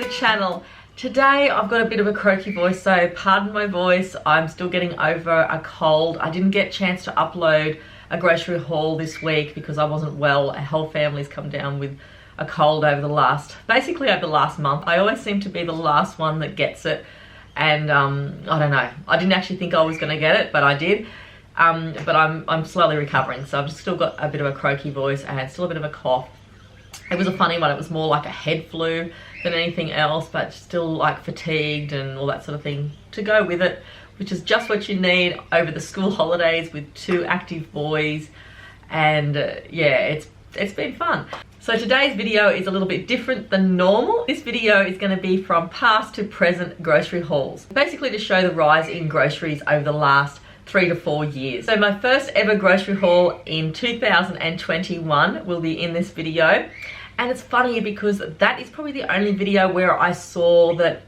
the channel. Today I've got a bit of a croaky voice, so pardon my voice. I'm still getting over a cold. I didn't get a chance to upload a grocery haul this week because I wasn't well. A whole family's come down with a cold over the last month. I always seem to be the last one that gets it, and I don't know. I didn't actually think I was going to get it, but I did. But I'm slowly recovering, so I've just still got a bit of a croaky voice and still a bit of a cough. It was a funny one. It was more like a head flu than anything else, but still like fatigued and all that sort of thing to go with it, which is just what you need over the school holidays with two active boys. And yeah, it's been fun. So today's video is a little bit different than normal. This video is going to be from past to present grocery hauls, basically to show the rise in groceries over the last 3 to 4 years. So my first ever grocery haul in 2021 will be in this video. And it's funny because that is probably the only video where I saw that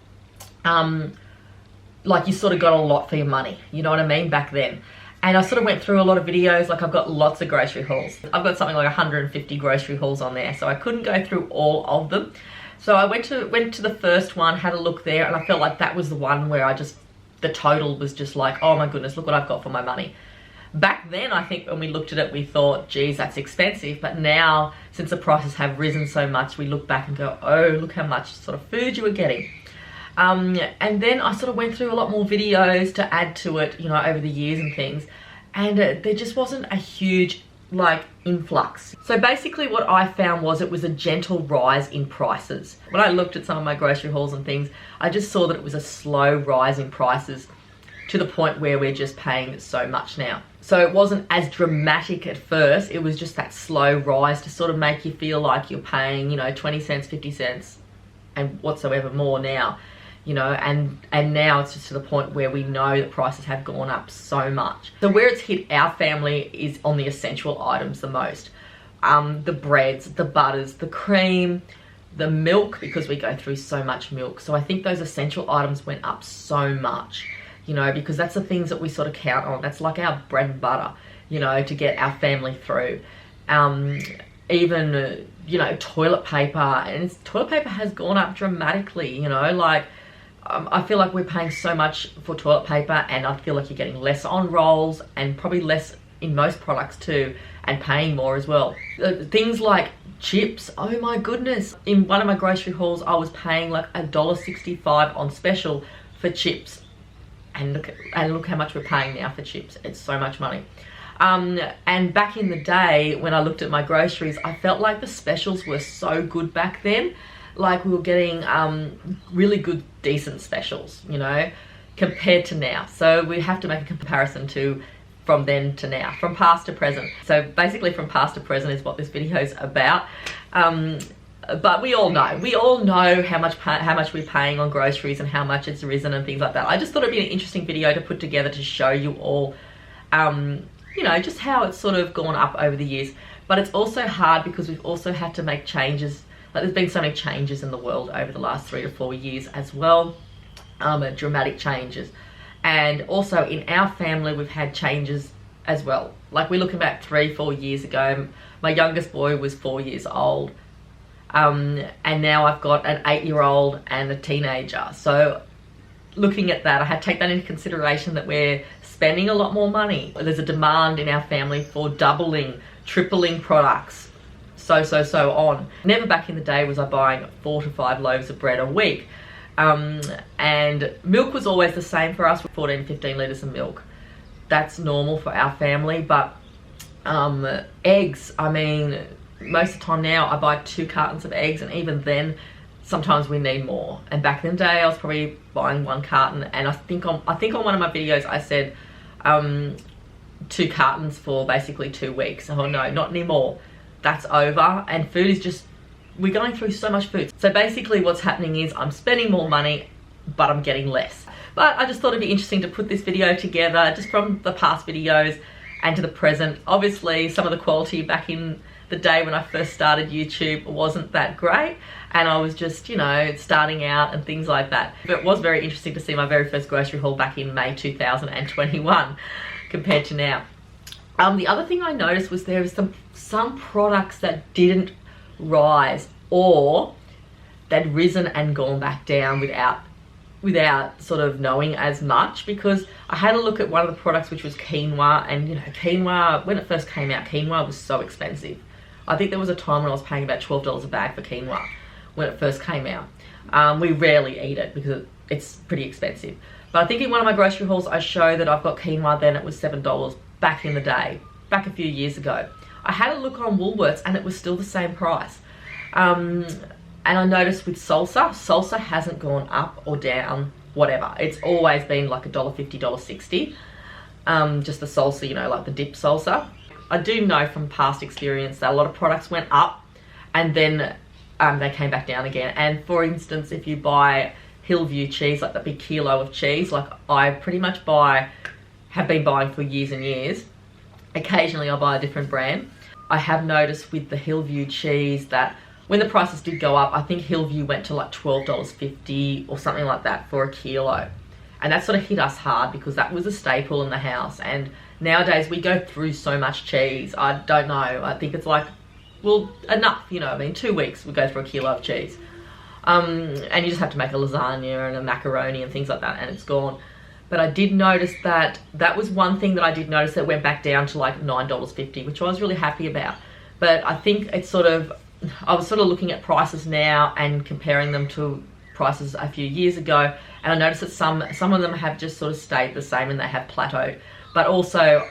like you sort of got a lot for your money, you know what I mean, back then. And I sort of went through a lot of videos. Like, I've got lots of grocery hauls. I've got something like 150 grocery hauls on there, so I couldn't go through all of them. So I went to the first one, had a look there, and I felt like that was the one where the total was just like, oh my goodness, look what I've got for my money. Back then, I think when we looked at it, we thought, geez, that's expensive. But now, since the prices have risen so much, we look back and go, oh, look how much sort of food you were getting. And then I sort of went through a lot more videos to add to it, you know, over the years and things. And there just wasn't a huge, like, influx. So basically what I found was it was a gentle rise in prices. When I looked at some of my grocery hauls and things, I just saw that it was a slow rise in prices to the point where we're just paying so much now. So it wasn't as dramatic at first. It was just that slow rise to sort of make you feel like you're paying, you know, 20 cents, 50 cents and whatsoever more now, you know, and now it's just to the point where we know that prices have gone up so much. So where it's hit our family is on the essential items the most. The breads, the butters, the cream, the milk, because we go through so much milk. So I think those essential items went up so much, you know, because that's the things that we sort of count on. That's like our bread and butter, you know, to get our family through. Even, you know, toilet paper, and toilet paper has gone up dramatically, you know, like, I feel like we're paying so much for toilet paper, and I feel like you're getting less on rolls and probably less in most products too, and paying more as well. Things like chips, oh my goodness. In one of my grocery hauls, I was paying like $1.65 on special for chips. And look how much we're paying now for chips. It's so much money. And back in the day, when I looked at my groceries, I felt like the specials were so good back then. Like, we were getting really good, decent specials, you know, compared to now. So we have to make a comparison from then to now, from past to present. So basically from past to present is what this video is about. But we all know how much we're paying on groceries and how much it's risen and things like that. I just thought it'd be an interesting video to put together to show you all, you know, just how it's sort of gone up over the years. But it's also hard because we've also had to make changes. Like, there's been so many changes in the world over the last 3 to 4 years as well, dramatic changes. And also in our family, we've had changes as well. Like, we're looking back 3-4 years ago, my youngest boy was 4 years old. And now I've got an 8-year-old and a teenager. So looking at that, I had to take that into consideration, that we're spending a lot more money. There's a demand in our family for doubling, tripling products, so on. Never back in the day was I buying 4 to 5 loaves of bread a week. And milk was always the same for us, 14, 15 litres of milk. That's normal for our family. But eggs, I mean, most of the time now I buy 2 cartons of eggs, and even then sometimes we need more. And back in the day I was probably buying 1 carton, and I think on one of my videos I said 2 cartons for basically 2 weeks. Oh no, not anymore. That's over, and food is just, we're going through so much food. So basically what's happening is I'm spending more money, but I'm getting less. But I just thought it'd be interesting to put this video together, just from the past videos and to the present. Obviously some of the quality back in the day when I first started YouTube wasn't that great, and I was just, you know, starting out and things like that. But it was very interesting to see my very first grocery haul back in May 2021 compared to now. The other thing I noticed was there was some products that didn't rise, or they'd risen and gone back down without sort of knowing as much, because I had a look at one of the products, which was quinoa, and you know, quinoa, when it first came out, quinoa was so expensive. I think there was a time when I was paying about $12 a bag for quinoa when it first came out. We rarely eat it because it's pretty expensive. But I think in one of my grocery hauls, I show that I've got quinoa, then it was $7 back in the day, back a few years ago. I had a look on Woolworths and it was still the same price. And I noticed with salsa hasn't gone up or down, whatever. It's always been like $1.50, $1.60. Just the salsa, you know, like the dip salsa. I do know from past experience that a lot of products went up and then they came back down again. And for instance, if you buy Hillview cheese, like the big kilo of cheese, like I pretty much have been buying for years and years. Occasionally I'll buy a different brand. I have noticed with the Hillview cheese that when the prices did go up, I think Hillview went to like $12.50 or something like that for a kilo. And that sort of hit us hard because that was a staple in the house. And nowadays we go through so much cheese. I don't know. I think it's like, well, enough, you know. I mean, 2 weeks we go through a kilo of cheese. And you just have to make a lasagna and a macaroni and things like that, and it's gone. But I did notice that was one thing that I did notice that went back down to like $9.50, which I was really happy about. But I think it's sort of, I was sort of looking at prices now and comparing them to prices a few years ago, and I noticed that some of them have just sort of stayed the same and they have plateaued. But also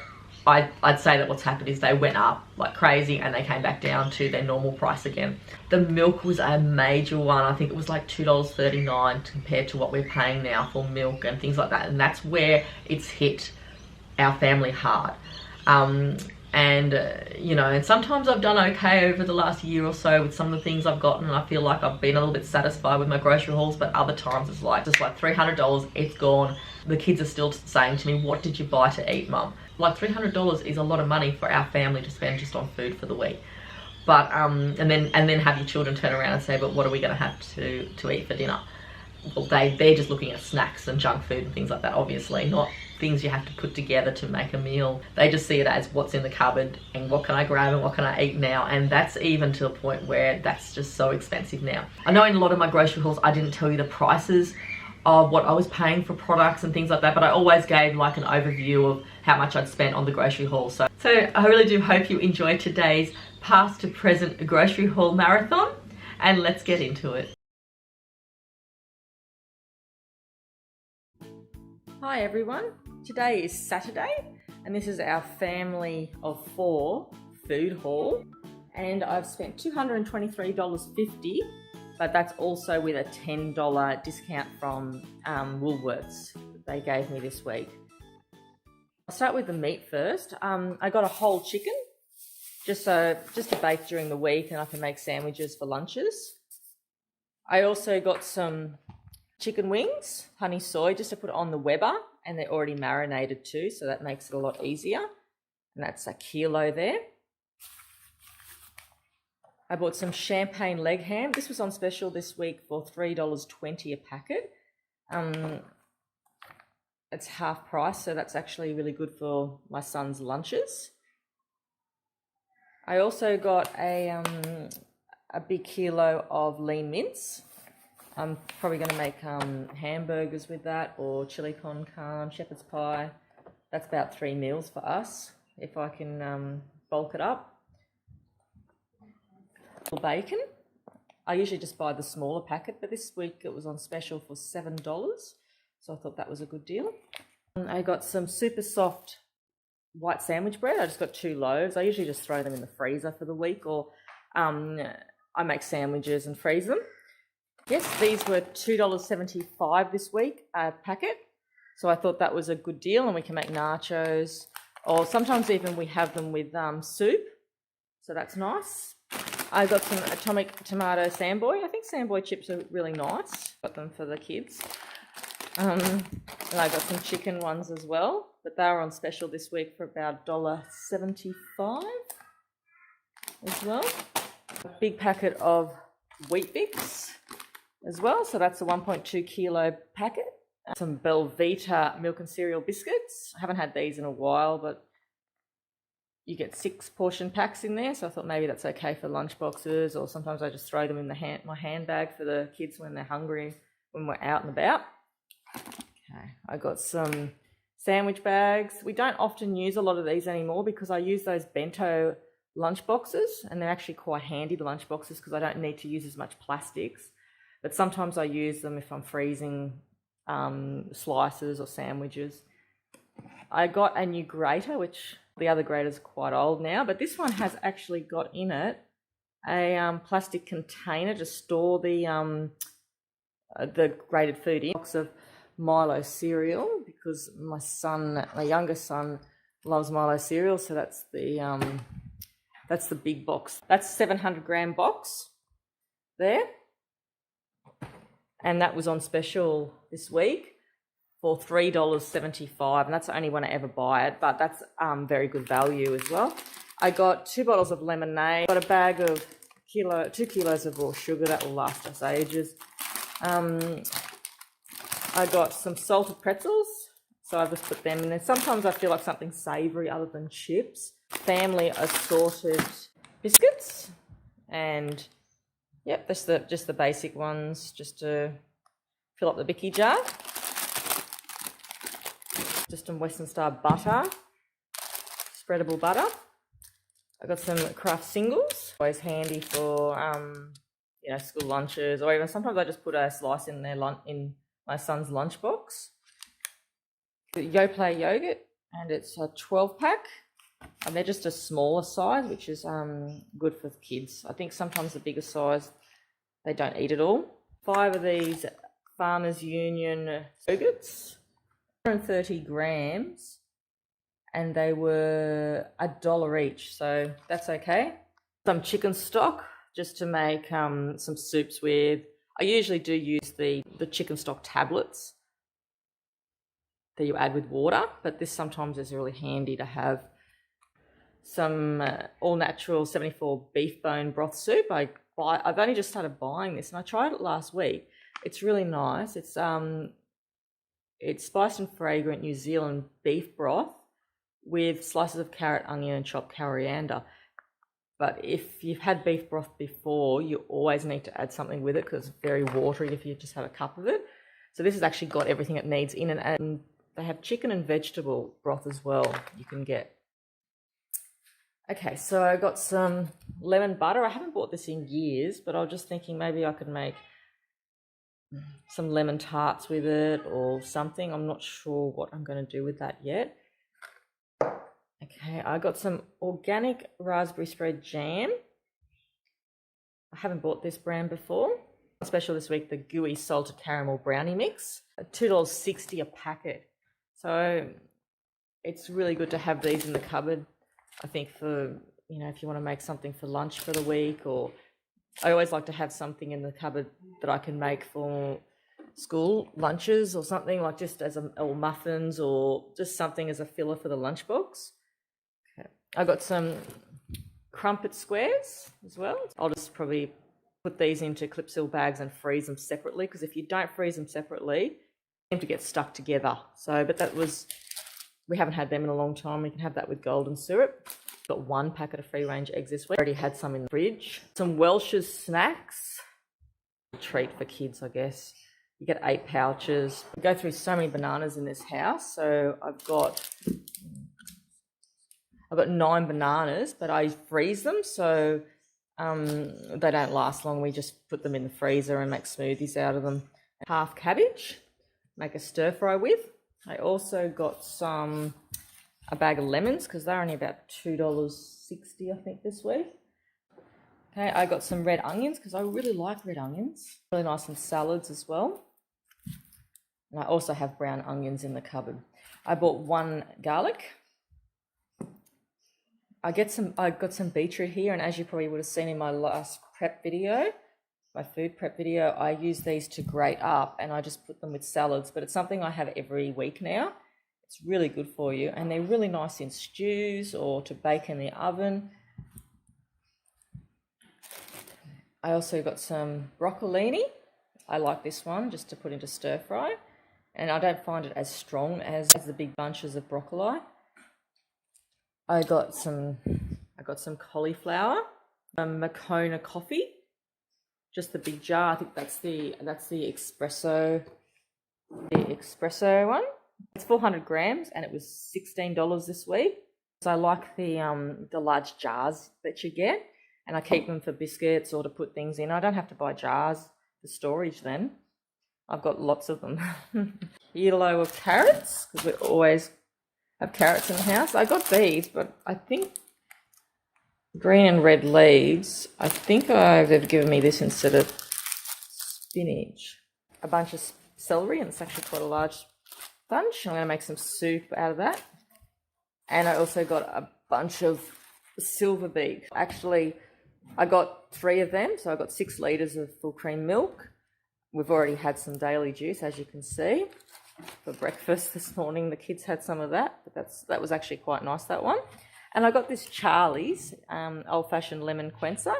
I'd say that what's happened is they went up like crazy and they came back down to their normal price again. The milk was a major one. I think it was like $2.39 compared to what we're paying now for milk and things like that. And that's where it's hit our family hard. You know, and sometimes I've done okay over the last year or so with some of the things I've gotten, and I feel like I've been a little bit satisfied with my grocery hauls, but other times it's like just like $300, it's gone. The kids are still saying to me, what did you buy to eat, Mum? Like $300 is a lot of money for our family to spend just on food for the week. But and then have your children turn around and say, but what are we going to have to eat for dinner? Well, they're just looking at snacks and junk food and things like that, obviously, not things you have to put together to make a meal. They just see it as what's in the cupboard and what can I grab and what can I eat now. And that's even to a point where that's just so expensive now. I know in a lot of my grocery hauls, I didn't tell you the prices of what I was paying for products and things like that, but I always gave like an overview of how much I'd spent on the grocery haul. So I really do hope you enjoyed today's past to present grocery haul marathon, and let's get into it. Hi everyone, today is Saturday and this is our family of 4 food haul, and I've spent $223.50, but that's also with a $10 discount from Woolworths that they gave me this week. I'll start with the meat first. I got a whole chicken just to bake during the week, and I can make sandwiches for lunches. I also got some chicken wings, honey soy, just to put on the Weber, and they're already marinated too, so that makes it a lot easier. And that's a kilo there. I bought some champagne leg ham. This was on special this week for $3.20 a packet. It's half price, so that's actually really good for my son's lunches. I also got a big kilo of lean mince. I'm probably going to make hamburgers with that, or chili con carne, shepherd's pie. That's about 3 meals for us, if I can bulk it up. Bacon. I usually just buy the smaller packet, but this week it was on special for $7, so I thought that was a good deal. I got some super soft white sandwich bread. I just got 2 loaves. I usually just throw them in the freezer for the week, or I make sandwiches and freeze them. Yes, these were $2.75 this week a packet, so I thought that was a good deal, and we can make nachos, or sometimes even we have them with soup, so that's nice. I got some atomic tomato Samboy. I think Samboy chips are really nice. Got them for the kids. And I got some chicken ones as well, but they were on special this week for about $1.75 as well. A big packet of Wheat Bix as well, so that's a 1.2 kilo packet. Some Belvita milk and cereal biscuits. I haven't had these in a while, but you get 6 portion packs in there, so I thought maybe that's okay for lunch boxes, or sometimes I just throw them in my handbag for the kids when they're hungry, when we're out and about. Okay, I got some sandwich bags. We don't often use a lot of these anymore because I use those bento lunch boxes, and they're actually quite handy, the lunch boxes, because I don't need to use as much plastics. But sometimes I use them if I'm freezing slices or sandwiches. I got a new grater, which the other grater's are quite old now, but this one has actually got in it a plastic container to store the grated food in. A box of Milo cereal, because my youngest son loves Milo cereal, so that's the big box. That's 700-gram box there, and that was on special this week for $3.75, and that's only when I ever buy it, but that's very good value as well. I got 2 bottles of lemonade, got a bag of 2 kilos of raw sugar, that will last us ages. I got some salted pretzels, so I've just put them in there. Sometimes I feel like something savoury other than chips. Family assorted biscuits, and yep, just the basic ones, just to fill up the Bicky jar. Just some Western Star butter, spreadable butter. I got some Kraft singles, always handy for school lunches, or even sometimes I just put a slice in in my son's lunchbox. Yoplait yogurt, and it's a 12-pack, and they're just a smaller size, which is good for the kids. I think sometimes the bigger size they don't eat it all. 5 of these Farmers Union yogurts. 130 grams, and they were $1 each, so that's okay. Some chicken stock just to make some soups with. I usually do use the chicken stock tablets that you add with water, but this sometimes is really handy to have. Some all-natural 74 beef bone broth soup. I've only just started buying this, and I tried it last week. It's really nice. It's spiced and fragrant New Zealand beef broth with slices of carrot, onion, and chopped coriander. But if you've had beef broth before, you always need to add something with it because it's very watery if you just have a cup of it. So this has actually got everything it needs in it, and they have chicken and vegetable broth as well you can get. Okay, so I got some lemon butter. I haven't bought this in years, but I was just thinking maybe I could make some lemon tarts with it or something. I'm not sure what I'm going to do with that yet. Okay, I got some organic raspberry spread jam. I haven't bought this brand before. Special this week, the gooey salted caramel brownie mix. $2.60 a packet. So it's really good to have these in the cupboard. I think for, if you want to make something for lunch for the week, or I always like to have something in the cupboard that I can make for school lunches or something, like just or muffins, or just something as a filler for the lunchbox. Okay. I got some crumpet squares as well. I'll just probably put these into clip seal bags and freeze them separately, because if you don't freeze them separately, they seem to get stuck together. So, but we haven't had them in a long time. We can have that with golden syrup. Got 1 packet of free-range eggs this week. Already had some in the fridge. Some Welch's snacks. A treat for kids, I guess. You get 8 pouches. We go through so many bananas in this house. So I've got 9 bananas, but I freeze them so they don't last long. We just put them in the freezer and make smoothies out of them. Half cabbage, make a stir fry with. I also got a bag of lemons, because they're only about $2.60, I think, this week. Okay, I got some red onions, because I really like red onions. Really nice in salads as well. And I also have brown onions in the cupboard. I bought 1 garlic. I got some beetroot here, and as you probably would have seen in my last prep video, my food prep video, I use these to grate up, and I just put them with salads, but it's something I have every week now. It's really good for you, and they're really nice in stews or to bake in the oven. I also got some broccolini. I like this one just to put into stir fry, and I don't find it as strong as the big bunches of broccoli. I got some cauliflower, Moccona coffee, just the big jar. I think that's the espresso one. It's 400 grams and it was $16 this week. So I like the large jars that you get, and I keep them for biscuits or to put things in. I don't have to buy jars for storage then. I've got lots of them. Kilo of carrots, because we always have carrots in the house. I got these, but I think green and red leaves. I think they've given me this instead of spinach. A bunch of celery, and it's actually quite a large bunch. I'm going to make some soup out of that. And I also got a bunch of silver beet. Actually, I got 3 of them, so I got 6 litres of full cream milk. We've already had some daily juice, as you can see, for breakfast this morning. The kids had some of that, but that was actually quite nice, that one. And I got this Charlie's old-fashioned lemon quencher.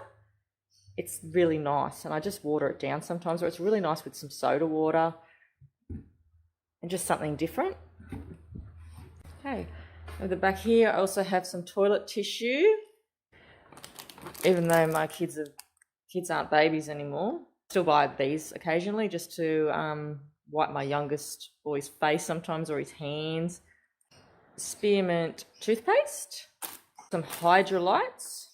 It's really nice, and I just water it down sometimes, or it's really nice with some soda water and just something different. Okay, over the back here, I also have some toilet tissue. Even though my kids aren't babies anymore, still buy these occasionally just to wipe my youngest boy's face sometimes, or his hands. Spearmint toothpaste, some Hydrolytes.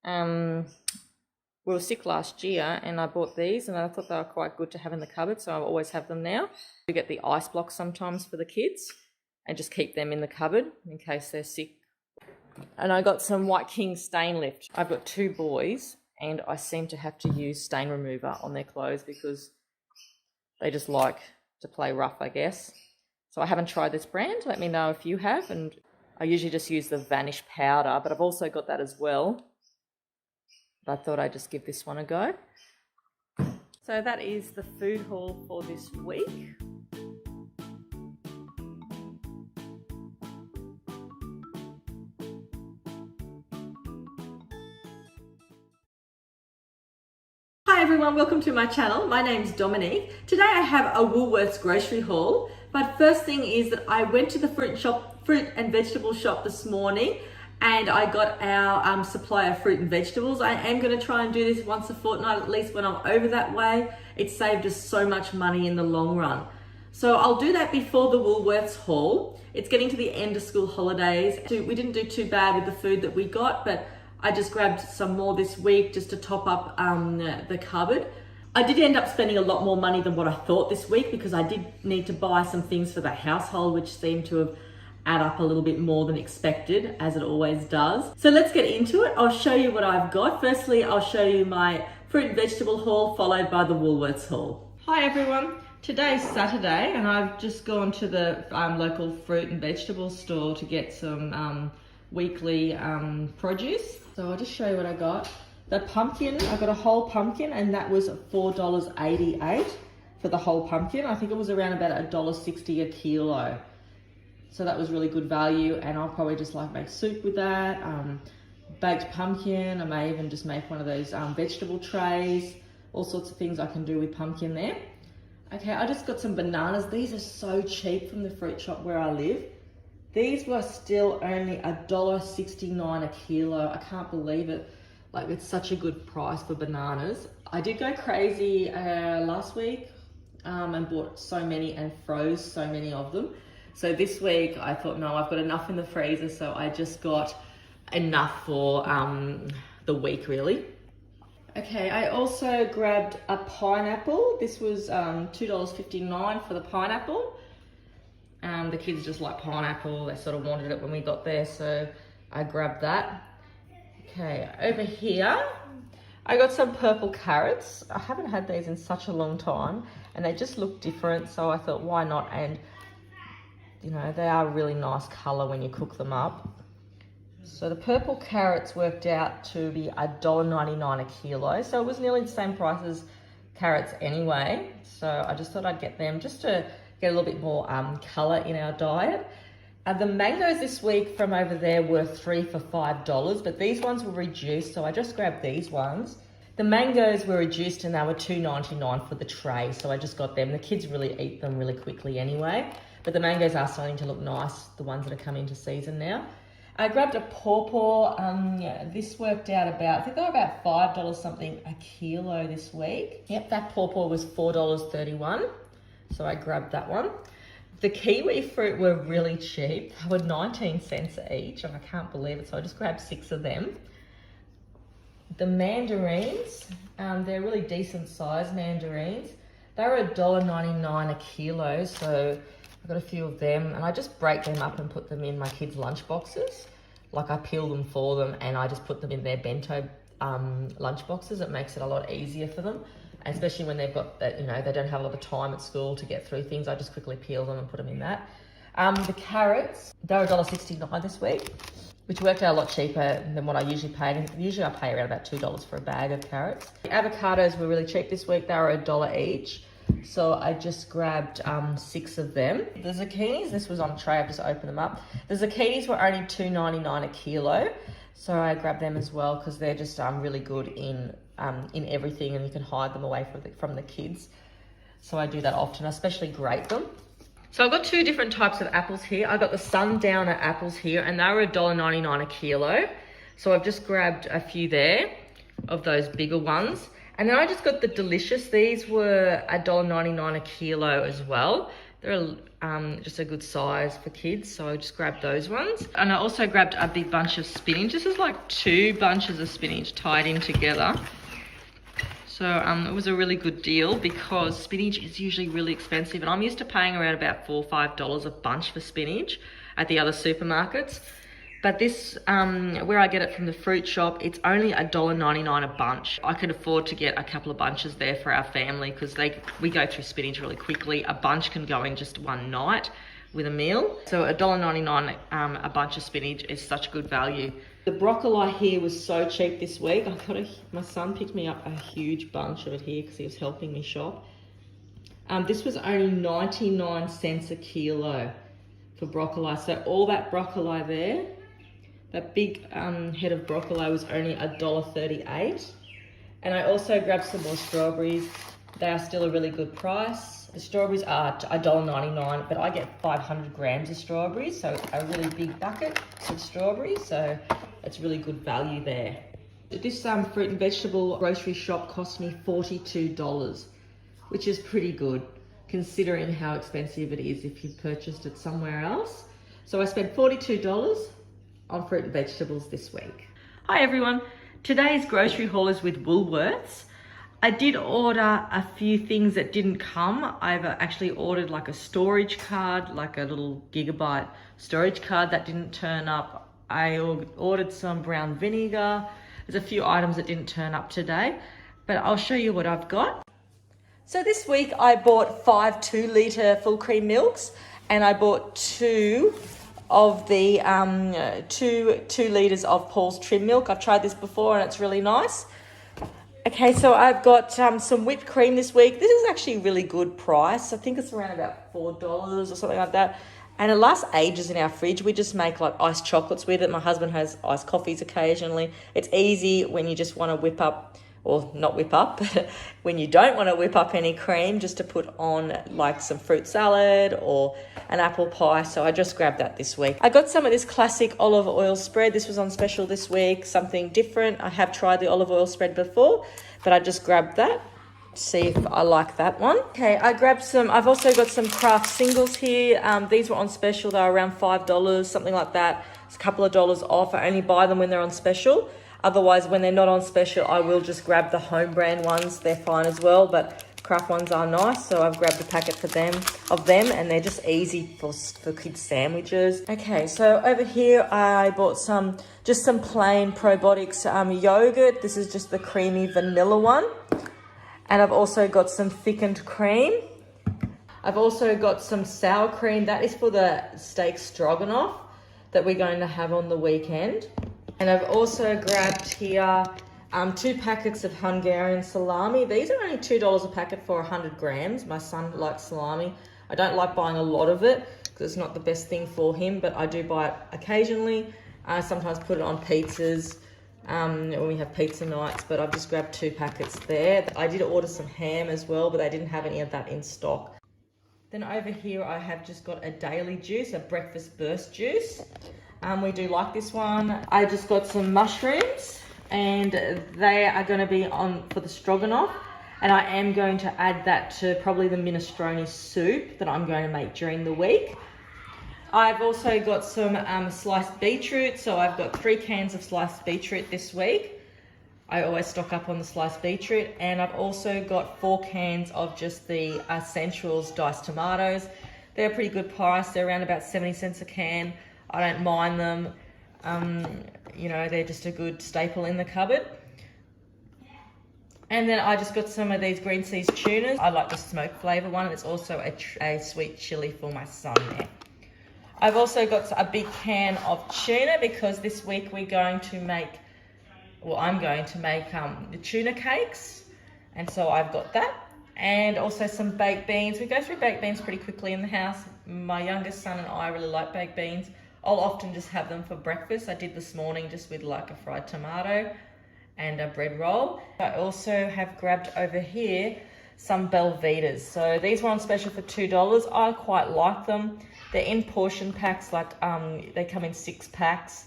We were sick last year and I bought these and I thought they were quite good to have in the cupboard, so I always have them now. We get the ice blocks sometimes for the kids and just keep them in the cupboard in case they're sick. And I got some White King stain lift. I've got 2 boys and I seem to have to use stain remover on their clothes because they just like to play rough, I guess. So I haven't tried this brand. Let me know if you have. And I usually just use the Vanish powder, but I've also got that as well. But I thought I'd just give this one a go. So that is the food haul for this week. Hi everyone, welcome to my channel. My name's Dominique. Today I have a Woolworths grocery haul, but first thing is that I went to the fruit and vegetable shop this morning and I got our supply of fruit and vegetables. I am going to try and do this once a fortnight, at least when I'm over that way. It saved us so much money in the long run. So I'll do that before the Woolworths haul. It's getting to the end of school holidays. We didn't do too bad with the food that we got, but I just grabbed some more this week just to top up the cupboard. I did end up spending a lot more money than what I thought this week because I did need to buy some things for the household, which seemed to have add up a little bit more than expected, as it always does. So let's get into it. I'll show you what I've got. Firstly, I'll show you my fruit and vegetable haul, followed by the Woolworths haul. Hi everyone. Today's Saturday and I've just gone to the local fruit and vegetable store to get some weekly produce. So I'll just show you what I got. The pumpkin, I got a whole pumpkin and that was $4.88 for the whole pumpkin. I think it was around about $1.60 a kilo. So that was really good value, and I'll probably just make soup with that. Baked pumpkin, I may even just make one of those vegetable trays. All sorts of things I can do with pumpkin there. Okay, I just got some bananas. These are so cheap from the fruit shop where I live. These were still only $1.69 a kilo. I can't believe it. It's such a good price for bananas. I did go crazy last week and bought so many and froze so many of them. So this week I thought, no, I've got enough in the freezer, so I just got enough for the week really. Okay, I also grabbed a pineapple. This was $2.59 for the pineapple. The kids just like pineapple. They sort of wanted it when we got there, so I grabbed that. Okay, over here, I got some purple carrots. I haven't had these in such a long time, and they just look different, so I thought, why not? And you know, they are a really nice colour when you cook them up. So the purple carrots worked out to be $1.99 a kilo. So it was nearly the same price as carrots anyway. So I just thought I'd get them just to get a little bit more colour in our diet. The mangoes this week from over there were 3 for $5, but these ones were reduced. So I just grabbed these ones. The mangoes were reduced and they were $2.99 for the tray. So I just got them. The kids really eat them really quickly anyway. But the mangoes are starting to look nice, the ones that are coming into season now. I grabbed a pawpaw. This worked out about, I think they were about $5 something a kilo this week. Yep, that pawpaw was $4.31. So I grabbed that one. The kiwi fruit were really cheap. They were 19 cents each, and I can't believe it. So I just grabbed 6 of them. The mandarins, they're really decent sized mandarins. They were $1.99 a kilo, so I got a few of them, and I just break them up and put them in my kids' lunch boxes. Like I peel them for them, and I just put them in their bento lunch boxes. It makes it a lot easier for them, and especially when they've got that, you know, they don't have a lot of time at school to get through things. I just quickly peel them and put them in that. The carrots, they were $1.69 this week, which worked out a lot cheaper than what I usually paid. And usually I pay around about $2 for a bag of carrots. The avocados were really cheap this week. They were $1 each. So I just grabbed 6 of them. The zucchinis, this was on tray, I've just opened them up. The zucchinis were only $2.99 a kilo. So I grabbed them as well because they're just really good in everything, and you can hide them away from the kids. So I do that often, I especially grate them. So I've got 2 different types of apples here. I've got the Sundowner apples here, and they were $1.99 a kilo. So I've just grabbed a few there of those bigger ones. And then I just got the Delicious. These were $1.99 a kilo as well. They're just a good size for kids, so I just grabbed those ones. And I also grabbed a big bunch of spinach. This is like 2 bunches of spinach tied in together. So it was a really good deal because spinach is usually really expensive, and I'm used to paying around about $4 or $5 a bunch for spinach at the other supermarkets. But this, where I get it from the fruit shop, it's only $1.99 a bunch. I could afford to get a couple of bunches there for our family because we go through spinach really quickly. A bunch can go in just one night with a meal. So $1.99 a bunch of spinach is such good value. The broccoli here was so cheap this week. My son picked me up a huge bunch of it here because he was helping me shop. This was only 99 cents a kilo for broccoli. So all that broccoli there, that big head of broccoli was only $1.38. And I also grabbed some more strawberries. They are still a really good price. The strawberries are $1.99, but I get 500 grams of strawberries, so a really big bucket of strawberries, so it's really good value there. This fruit and vegetable grocery shop cost me $42, which is pretty good considering how expensive it is if you purchased it somewhere else. So I spent $42 on fruit and vegetables this week. Hi everyone, today's grocery haul is with Woolworths. I did order a few things that didn't come. I've actually ordered like a storage card, like a little gigabyte storage card that didn't turn up. I ordered some brown vinegar. There's a few items that didn't turn up today, but I'll show you what I've got. So this week I bought 5 2-litre full cream milks, and I bought 2 of the 2 litres of Paul's trim milk. I've tried this before and it's really nice. Okay, so I've got some whipped cream this week. This is actually a really good price. I think it's around about $4 or something like that. And it lasts ages in our fridge. We just make like iced chocolates with it. My husband has iced coffees occasionally. It's easy when you just want to whip up, or not whip up, but when you don't want to whip up any cream, just to put on like some fruit salad or an apple pie. So I just grabbed that this week. I got some of this classic olive oil spread. This was on special this week, something different. I have tried the olive oil spread before, but I just grabbed that. See if I like that one. Okay, I grabbed some, I've also got some craft singles here. These were on special. They were around $5, something like that. It's a couple of dollars off. I only buy them when they're on special. Otherwise, when they're not on special, I will just grab the home brand ones. They're fine as well, but craft ones are nice. So I've grabbed a packet for them, and they're just easy for kids' sandwiches. Okay, so over here, I bought just some plain probiotics yogurt. This is just the creamy vanilla one. And I've also got some thickened cream. I've also got some sour cream. That is for the steak stroganoff that we're going to have on the weekend. And I've also grabbed here 2 packets of Hungarian salami. These are only $2 a packet for 100 grams. My son likes salami. I don't like buying a lot of it because it's not the best thing for him, but I do buy it occasionally. I sometimes put it on pizzas when we have pizza nights, but I've just grabbed 2 packets there. I did order some ham as well, but they didn't have any of that in stock. Then over here I have just got a daily juice, a breakfast burst juice. We do like this one. I just got some mushrooms and they are going to be on for the stroganoff. And I am going to add that to probably the minestrone soup that I'm going to make during the week. I've also got some sliced beetroot. So I've got 3 cans of sliced beetroot this week. I always stock up on the sliced beetroot. And I've also got 4 cans of just the Essentials diced tomatoes. They're a pretty good price. They're around about 70 cents a can. I don't mind them. You know, they're just a good staple in the cupboard. And then I just got some of these green seas tunas. I like the smoked flavour one. It's also a sweet chilli for my son there. I've also got a big can of tuna because this week we're going to make, well, I'm going to make the tuna cakes. And so I've got that. And also some baked beans. We go through baked beans pretty quickly in the house. My youngest son and I really like baked beans. I'll often just have them for breakfast. I did this morning just with like a fried tomato and a bread roll. I also have grabbed over here some Belvitas. So these were on special for $2. I quite like them. They're in portion packs, like they come in 6 packs.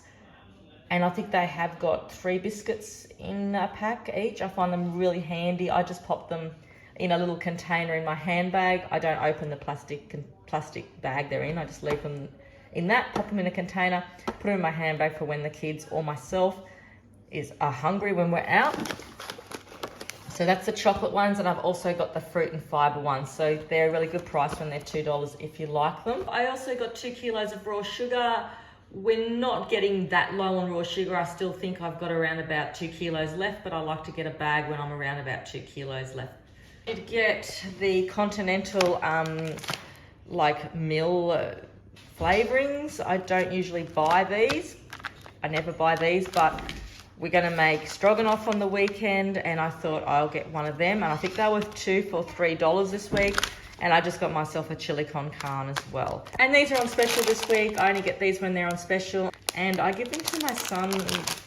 And I think they have got 3 biscuits in a pack each. I find them really handy. I just pop them in a little container in my handbag. I don't open the plastic bag they're in. I just leave them in that, pop them in a container, put them in my handbag for when the kids or myself are hungry when we're out. So that's the chocolate ones, and I've also got the fruit and fibre ones. So they're a really good price when they're $2 if you like them. I also got 2 kilos of raw sugar. We're not getting that low on raw sugar. I still think I've got around about 2 kilos left, but I like to get a bag when I'm around about 2 kilos left. I did get the Continental like mill flavorings. I don't usually buy these. I never buy these, but we're going to make stroganoff on the weekend, and I thought I'll get one of them. And I think they were 2 for $3 this week. And I just got myself a chili con carne as well. And these are on special this week. I only get these when they're on special. And I give them to my son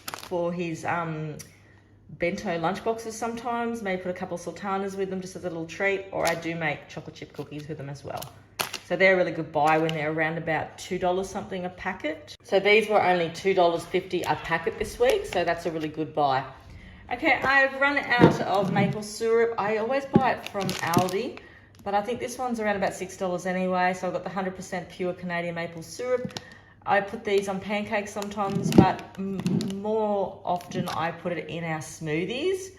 for his bento lunchboxes sometimes. Maybe put a couple of sultanas with them just as a little treat. Or I do make chocolate chip cookies with them as well. So they're a really good buy when they're around about $2 something a packet. So these were only $2.50 a packet this week. So that's a really good buy. Okay, I've run out of maple syrup. I always buy it from Aldi, but I think this one's around about $6 anyway. So I've got the 100% pure Canadian maple syrup. I put these on pancakes sometimes, but more often I put it in our smoothies,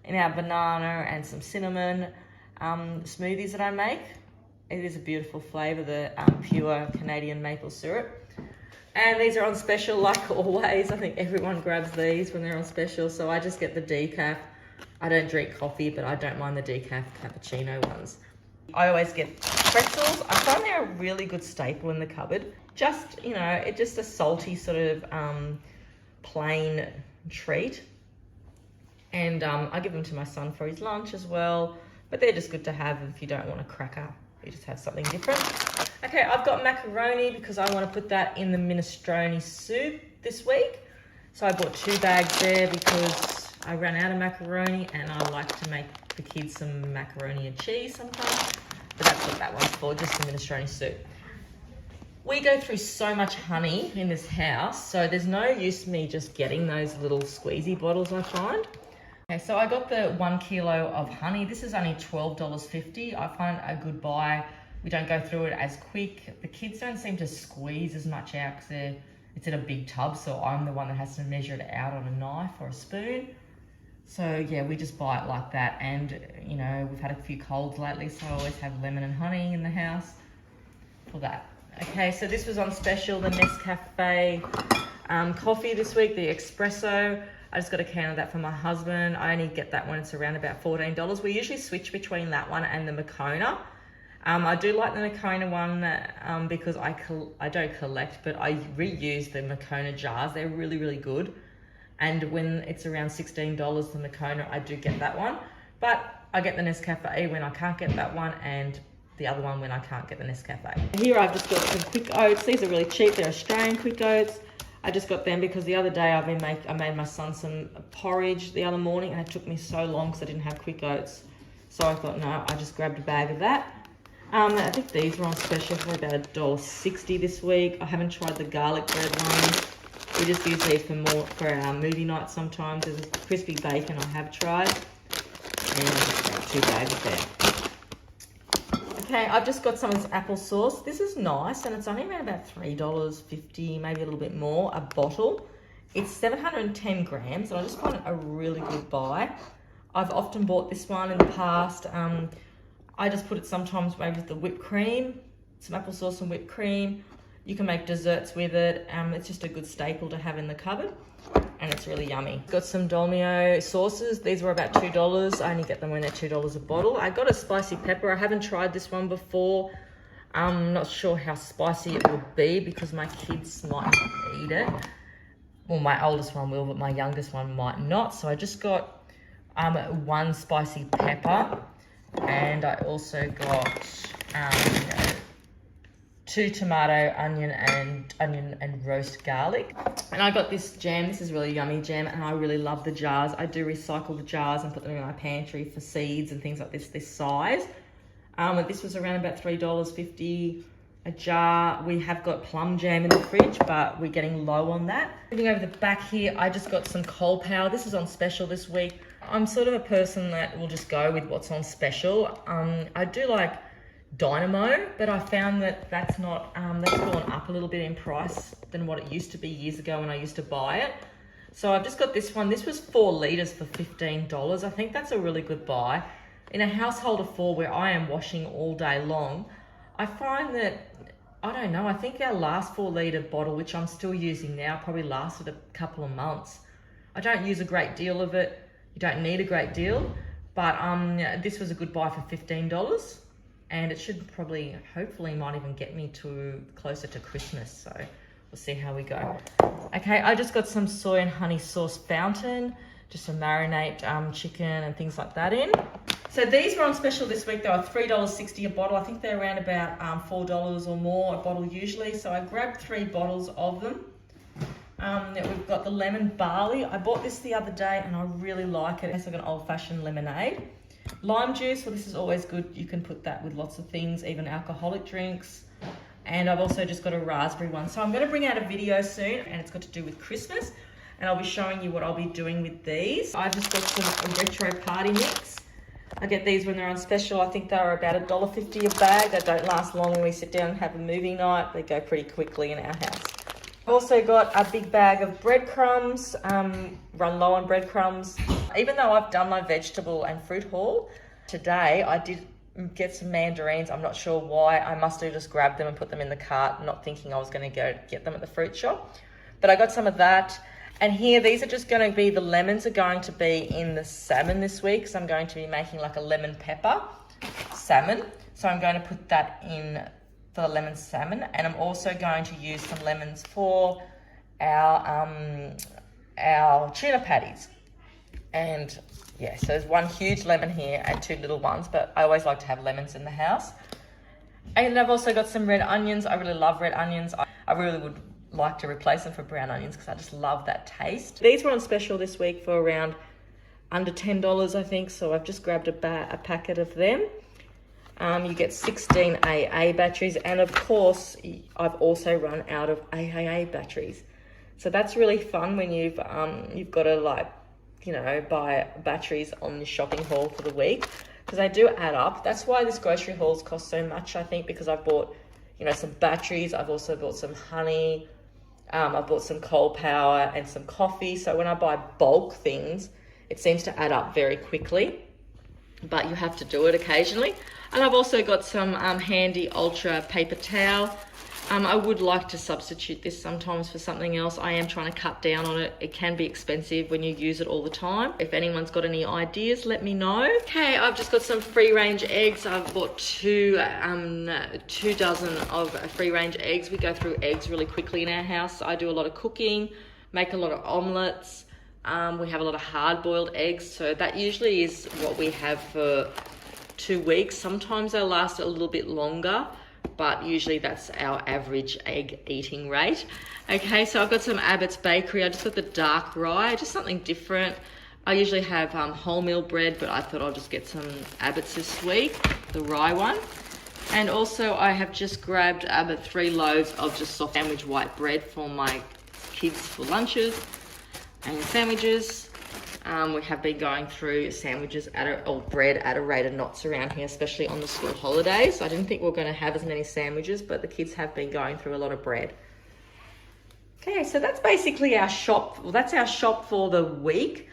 in our banana and some cinnamon smoothies that I make. It is a beautiful flavour, the pure Canadian maple syrup. And these are on special like always. I think everyone grabs these when they're on special. So I just get the decaf. I don't drink coffee, but I don't mind the decaf cappuccino ones. I always get pretzels. I find they're a really good staple in the cupboard. Just, you know, it's just a salty sort of plain treat. And I give them to my son for his lunch as well. But they're just good to have if you don't want a cracker. You just have something different. Okay, I've got macaroni because I want to put that in the minestrone soup this week. So I bought 2 bags there because I ran out of macaroni and I like to make the kids some macaroni and cheese sometimes. But that's what that one's for, just the minestrone soup. We go through so much honey in this house, so there's no use me just getting those little squeezy bottles, I find. Okay, so I got the 1 kilo of honey. This is only $12.50. I find a good buy. We don't go through it as quick. The kids don't seem to squeeze as much out because it's in a big tub, so I'm the one that has to measure it out on a knife or a spoon. So yeah, we just buy it like that. And you know, we've had a few colds lately, so I always have lemon and honey in the house for that. Okay, so this was on special, the Nescafe coffee this week, the espresso. I just got a can of that for my husband. I only get that one, it's around about $14. We usually switch between that one and the Moccona. I do like the Moccona one because I don't collect, but I reuse the Moccona jars. They're really, really good. And when it's around $16, the Moccona, I do get that one. But I get the Nescafe when I can't get that one, and the other one when I can't get the Nescafe. Here I've just got some quick oats. These are really cheap. They're Australian quick oats. I just got them because the other day I made my son some porridge the other morning, and it took me so long because I didn't have quick oats. So I thought, no, I just grabbed a bag of that. I think these were on special for about $1.60 this week. I haven't tried the garlic bread ones. We just use these for our movie night sometimes. There's a crispy bacon I have tried. And 2 bags there. Okay, I've just got some of this applesauce. This is nice, and it's only around about $3.50, maybe a little bit more, a bottle. It's 710 grams, and I just find it a really good buy. I've often bought this one in the past. I just put it sometimes maybe with the whipped cream, some applesauce and whipped cream. You can make desserts with it. It's just a good staple to have in the cupboard, and it's really yummy. Got some Dolmio sauces. These were about $2. I only get them when they're $2 a bottle. I got a spicy pepper. I haven't tried this one before. I'm not sure how spicy it would be because my kids might not eat it. Well, my oldest one will, but my youngest one might not. So I just got 1 spicy pepper, and I also got 2 tomato, onion and roast garlic. And I got this jam. This is really yummy jam, and I really love the jars. I do recycle the jars and put them in my pantry for seeds and things like this size. This was around about $3.50 a jar. We have got plum jam in the fridge, but we're getting low on that. Moving over the back here, I just got some coal power. This is on special this week. I'm sort of a person that will just go with what's on special. I do like Dynamo, but I found that that's not that's gone up a little bit in price than what it used to be years ago when I used to buy it. So I've just got this one. This was 4 litres for $15. I think that's a really good buy. In a household of 4 where I am washing all day long, I find that, I don't know, I think our last 4 litre bottle, which I'm still using now, probably lasted a couple of months. I don't use a great deal of it. You don't need a great deal, but this was a good buy for $15. And it should probably, hopefully, might even get me to closer to Christmas. So we'll see how we go. Okay, I just got some soy and honey sauce fountain, just to marinate chicken and things like that in. So these were on special this week. They were $3.60 a bottle. I think they're around about $4 or more a bottle usually. So I grabbed 3 bottles of them. We've got the lemon barley. I bought this the other day and I really like it. It's like an old-fashioned lemonade. Lime juice, well, this is always good. You can put that with lots of things, even alcoholic drinks. And I've also just got a raspberry one. So I'm going to bring out a video soon, and it's got to do with Christmas. And I'll be showing you what I'll be doing with these. I've just got some retro party mix. I get these when they're on special. I think they're about $1.50 a bag. They don't last long when we sit down and have a movie night. They go pretty quickly in our house. I've also got a big bag of breadcrumbs, run low on breadcrumbs. Even though I've done my vegetable and fruit haul, today I did get some mandarins. I'm not sure why. I must have just grabbed them and put them in the cart, not thinking I was going to go get them at the fruit shop. But I got some of that. And here, these are just going to be, the lemons are going to be in the salmon this week, because I'm going to be making like a lemon pepper salmon. So I'm going to put that in for the lemon salmon, and I'm also going to use some lemons for our tuna patties. And yeah, so there's 1 huge lemon here and 2 little ones, but I always like to have lemons in the house. And I've also got some red onions. I really love red onions. I really would like to replace them for brown onions because I just love that taste. These were on special this week for around under $10, I think, so I've just grabbed a packet of them. You get 16 AA batteries, and of course I've also run out of AAA batteries. So that's really fun when you've got to, like, you know, buy batteries on the shopping haul for the week, because they do add up. That's why this grocery hauls cost so much, I think, because I've bought, you know, some batteries. I've also bought some honey. I've bought some coal power and some coffee. So when I buy bulk things, it seems to add up very quickly, but you have to do it occasionally. And I've also got some handy ultra paper towel. I would like to substitute this sometimes for something else. I am trying to cut down on it. It can be expensive when you use it all the time. If anyone's got any ideas, let me know. Okay, I've just got some free-range eggs. I've bought 2 dozen of free-range eggs. We go through eggs really quickly in our house. I do a lot of cooking, make a lot of omelettes. We have a lot of hard-boiled eggs, so that usually is what we have for 2 weeks. Sometimes they'll last a little bit longer, but usually that's our average egg eating rate. Okay, so I've got some Abbott's Bakery. I just got the dark rye, just something different. I usually have wholemeal bread, but I thought I'll just get some Abbott's this week, the rye one. And also I have just grabbed 3 loaves of just soft sandwich white bread for my kids for lunches and sandwiches. We have been going through sandwiches or bread at a rate of knots around here, especially on the school holidays. I didn't think we were going to have as many sandwiches, but the kids have been going through a lot of bread. Okay, so that's basically our shop. Well, that's our shop for the week.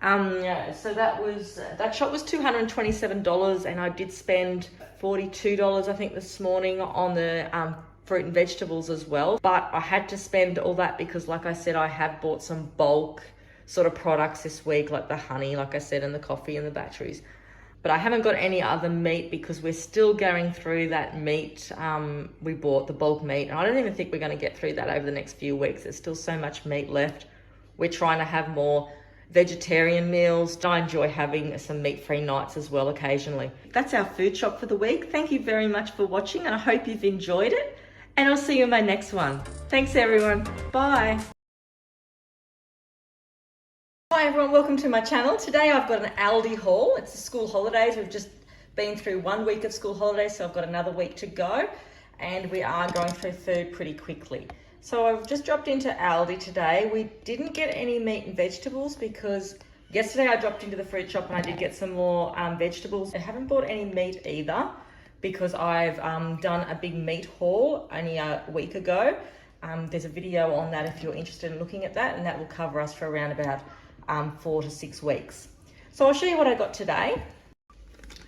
So that shop was $227, and I did spend $42, I think, this morning on the fruit and vegetables as well. But I had to spend all that because, like I said, I have bought some bulk sort of products this week, like the honey, like I said, and the coffee and the batteries. But I haven't got any other meat because we're still going through that meat. We bought the bulk meat, and I don't even think we're going to get through that over the next few weeks. There's still so much meat left. We're trying to have more vegetarian meals. I enjoy having some meat-free nights as well occasionally. That's our food shop for the week. Thank you very much for watching, and I hope you've enjoyed it. And I'll see you in my next one. Thanks, everyone. Bye. Hi everyone, welcome to my channel. Today I've got an Aldi haul. It's the school holidays. We've just been through 1 week of school holidays, so I've got another week to go, and we are going through food pretty quickly. So I've just dropped into Aldi today. We didn't get any meat and vegetables because yesterday I dropped into the fruit shop and I did get some more vegetables. I haven't bought any meat either because I've done a big meat haul only a week ago. There's a video on that if you're interested in looking at that, and that will cover us for around about 4 to 6 weeks. So I'll show you what I got today.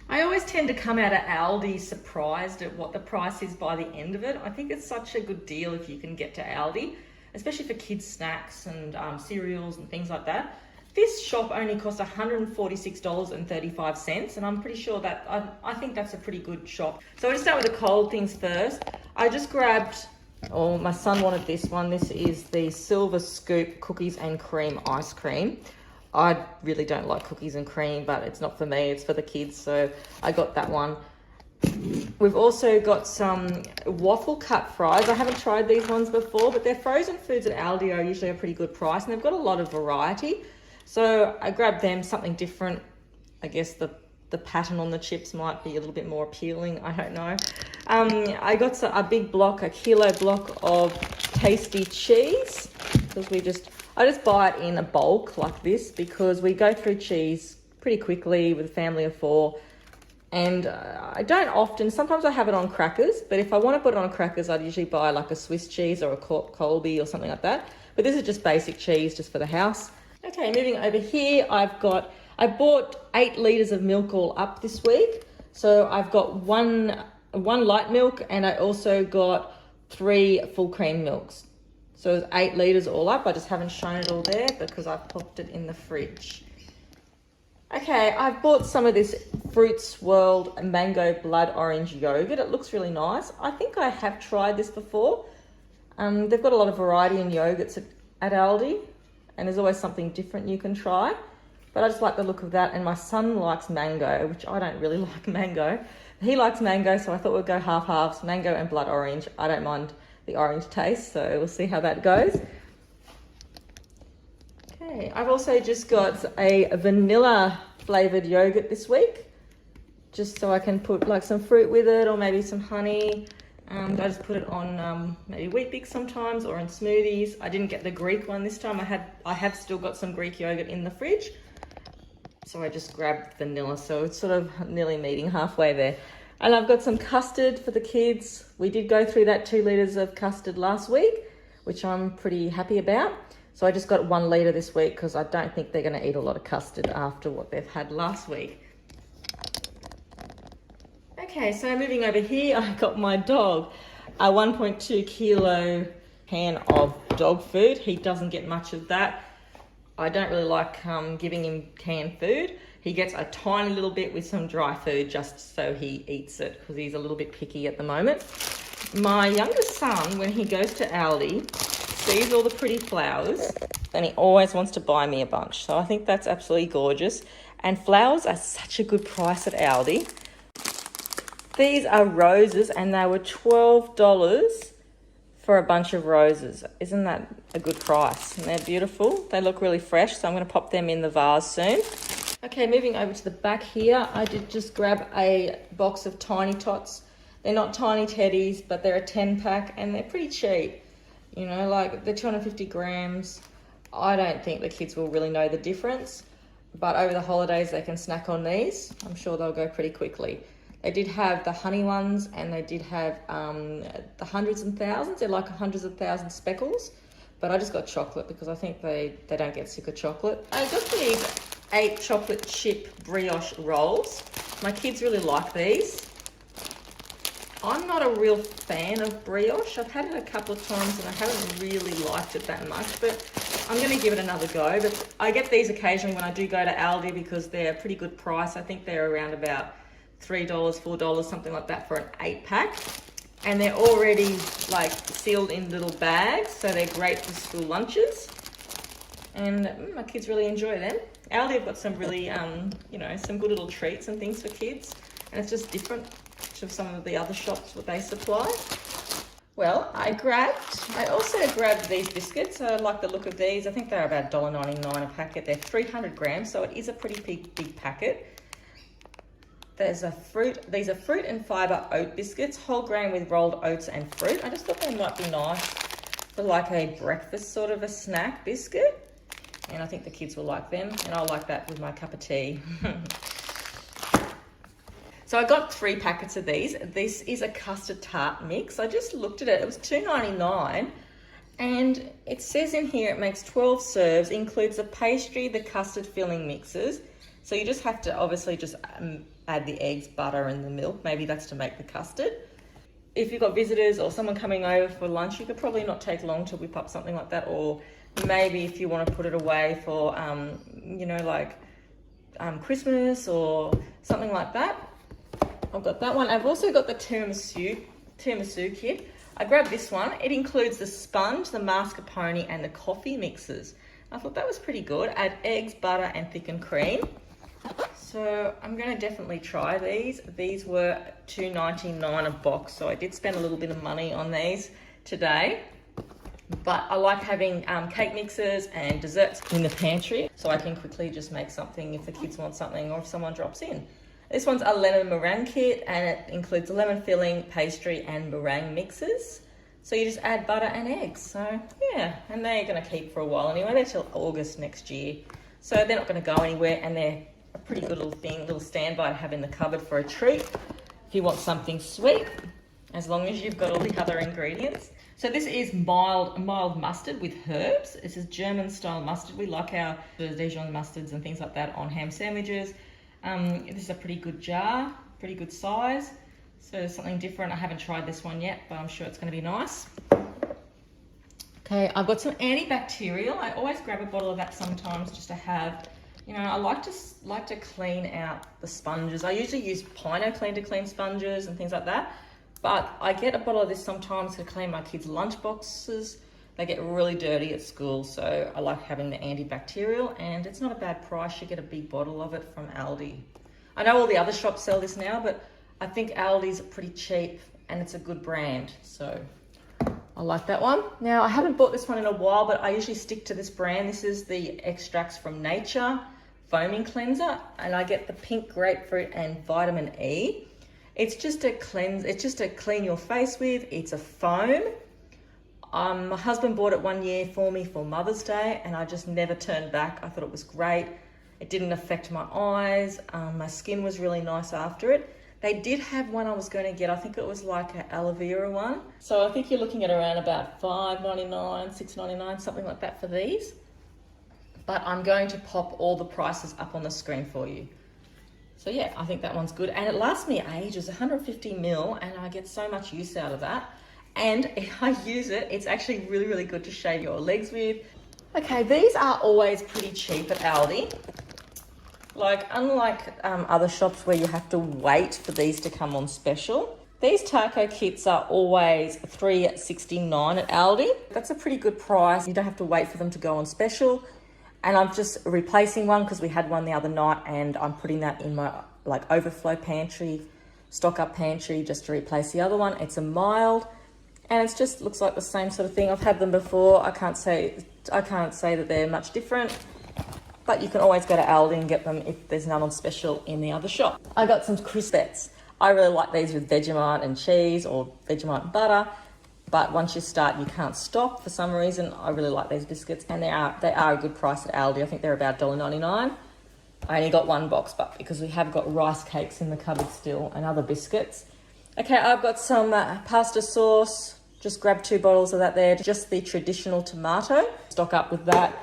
I always tend to come out of Aldi surprised at what the price is by the end of it. I think it's such a good deal if you can get to Aldi, especially for kids' snacks and cereals and things like that. This shop only costs $146.35, and I'm pretty sure that, I think that's a pretty good shop. So I'll just start with the cold things first. I just grabbed, my son wanted this one. This is the Silver Scoop Cookies and Cream Ice Cream. I really don't like cookies and cream, but it's not for me, it's for the kids, so I got that one. We've also got some waffle cut fries. I haven't tried these ones before, but their frozen foods at Aldi are usually a pretty good price, and they've got a lot of variety. So I grabbed them, something different. I guess the pattern on the chips might be a little bit more appealing, I don't know. I got a big block, a kilo block of tasty cheese, because I just buy it in a bulk like this because we go through cheese pretty quickly with a family of 4. And I don't often, sometimes I have it on crackers, but if I want to put it on crackers, I'd usually buy like a Swiss cheese or a Colby or something like that. But this is just basic cheese just for the house. Okay, moving over here, I bought 8 litres of milk all up this week. So I've got one light milk, and I also got 3 full cream milks. So it's 8 litres all up. I just haven't shown it all there because I've popped it in the fridge. Okay, I've bought some of this Fruit Swirled Mango Blood Orange Yogurt. It looks really nice. I think I have tried this before. They've got a lot of variety in yogurts at Aldi, and there's always something different you can try. But I just like the look of that, and my son likes mango, which I don't really like mango. He likes mango, so I thought we'd go half-halves, mango and blood orange. I don't mind the orange taste, so we'll see how that goes. Okay, I've also just got a vanilla flavoured yogurt this week, just so I can put like some fruit with it or maybe some honey. I just put it on maybe Weet-Bix sometimes or in smoothies. I didn't get the Greek one this time. I have still got some Greek yogurt in the fridge, so I just grabbed vanilla, so it's sort of nearly meeting halfway there. And I've got some custard for the kids. We did go through that 2 litres of custard last week, which I'm pretty happy about. So I just got 1 litre this week because I don't think they're going to eat a lot of custard after what they've had last week. Okay, so moving over here, I got my dog a 1.2 kilo can of dog food. He doesn't get much of that. I don't really like giving him canned food. He gets a tiny little bit with some dry food just so he eats it because he's a little bit picky at the moment. My youngest son, when he goes to Aldi, sees all the pretty flowers and he always wants to buy me a bunch. So I think that's absolutely gorgeous. And flowers are such a good price at Aldi. These are roses, and they were $12 for a bunch of roses. Isn't that a good price? And they're beautiful. They look really fresh, so I'm going to pop them in the vase soon. Okay, moving over to the back here, I did just grab a box of Tiny Tots. They're not tiny teddies, but they're a 10 pack and they're pretty cheap. You know, like they're 250 grams. I don't think the kids will really know the difference, but over the holidays they can snack on these. I'm sure they'll go pretty quickly. They did have the honey ones and they did have the hundreds and thousands. They're like hundreds of thousands speckles, but I just got chocolate because I think they don't get sick of chocolate. I got these 8 chocolate chip brioche rolls. My kids really like these. I'm not a real fan of brioche. I've had it a couple of times and I haven't really liked it that much, but I'm going to give it another go. But I get these occasionally when I do go to Aldi because they're a pretty good price. I think they're around about $3, $4, something like that for an 8 pack. And they're already like sealed in little bags, so they're great for school lunches. And my kids really enjoy them. Aldi have got some really, you know, some good little treats and things for kids. And it's just different to some of the other shops what they supply. Well, I also grabbed these biscuits. I like the look of these. I think they're about $1.99 a packet. They're 300 grams, so it is a pretty big packet. These are fruit and fibre oat biscuits, whole grain with rolled oats and fruit. I just thought they might be nice for like a breakfast sort of a snack biscuit. And I think the kids will like them. And I'll like that with my cup of tea. So I got 3 packets of these. This is a custard tart mix. I just looked at it. It was $2.99. And it says in here it makes 12 serves, includes the pastry, the custard filling mixes. So you just have to obviously just add the eggs, butter and the milk. Maybe that's to make the custard. If you've got visitors or someone coming over for lunch, you could probably not take long to whip up something like that. Or maybe if you want to put it away for, you know, like Christmas or something like that. I've got that one. I've also got the tiramisu kit. I grabbed this one. It includes the sponge, the mascarpone and the coffee mixes. I thought that was pretty good. Add eggs, butter and thickened cream. So I'm going to definitely try these. These were $2.99 a box, so I did spend a little bit of money on these today. But I like having cake mixes and desserts in the pantry, so I can quickly just make something if the kids want something or if someone drops in. This one's a lemon meringue kit and it includes lemon filling, pastry and meringue mixes. So you just add butter and eggs. So yeah, and they're going to keep for a while anyway. They're till August next year. So they're not going to go anywhere and they're a pretty good little thing, little standby to have in the cupboard for a treat. If you want something sweet, as long as you've got all the other ingredients. So this is mild mustard with herbs. This is German style mustard. We like our Dijon mustards and things like that on ham sandwiches. This is a pretty good jar, pretty good size. So something different. I haven't tried this one yet, but I'm sure it's going to be nice. Okay, I've got some antibacterial. I always grab a bottle of that sometimes just to have, you know, I like to clean out the sponges. I usually use Pino Clean to clean sponges and things like that. But I get a bottle of this sometimes to clean my kids' lunch boxes. They get really dirty at school, so I like having the antibacterial, and it's not a bad price. You get a big bottle of it from Aldi. I know all the other shops sell this now, but I think Aldi's pretty cheap and it's a good brand, so I like that one. Now, I haven't bought this one in a while, but I usually stick to this brand. This is the Extracts from Nature Foaming Cleanser, and I get the pink grapefruit and vitamin E. It's just to clean your face with. It's a foam. My husband bought it one year for me for Mother's Day and I just never turned back. I thought it was great. It didn't affect my eyes. My skin was really nice after it. They did have one I was going to get. I think it was like an aloe vera one. So I think you're looking at around about $5.99, $6.99, something like that for these. But I'm going to pop all the prices up on the screen for you. So yeah, I think that one's good. And it lasts me ages, 150 ml, and I get so much use out of that. And if I use it, it's actually really, really good to shave your legs with. Okay, these are always pretty cheap at Aldi. Like, unlike other shops where you have to wait for these to come on special, these taco kits are always $3.69 at Aldi. That's a pretty good price. You don't have to wait for them to go on special. And I'm just replacing one because we had one the other night and I'm putting that in my like overflow pantry, stock up pantry just to replace the other one. It's a mild. And it just looks like the same sort of thing. I've had them before. I can't say that they're much different, but you can always go to Aldi and get them if there's none on special in the other shop. I got some crispettes. I really like these with Vegemite and cheese or Vegemite and butter. But once you start, you can't stop for some reason. I really like these biscuits, and they are a good price at Aldi. I think they're about $1.99. I only got one box, but because we have got rice cakes in the cupboard still and other biscuits. Okay, I've got some pasta sauce. Just grab 2 bottles of that there. Just the traditional tomato. Stock up with that.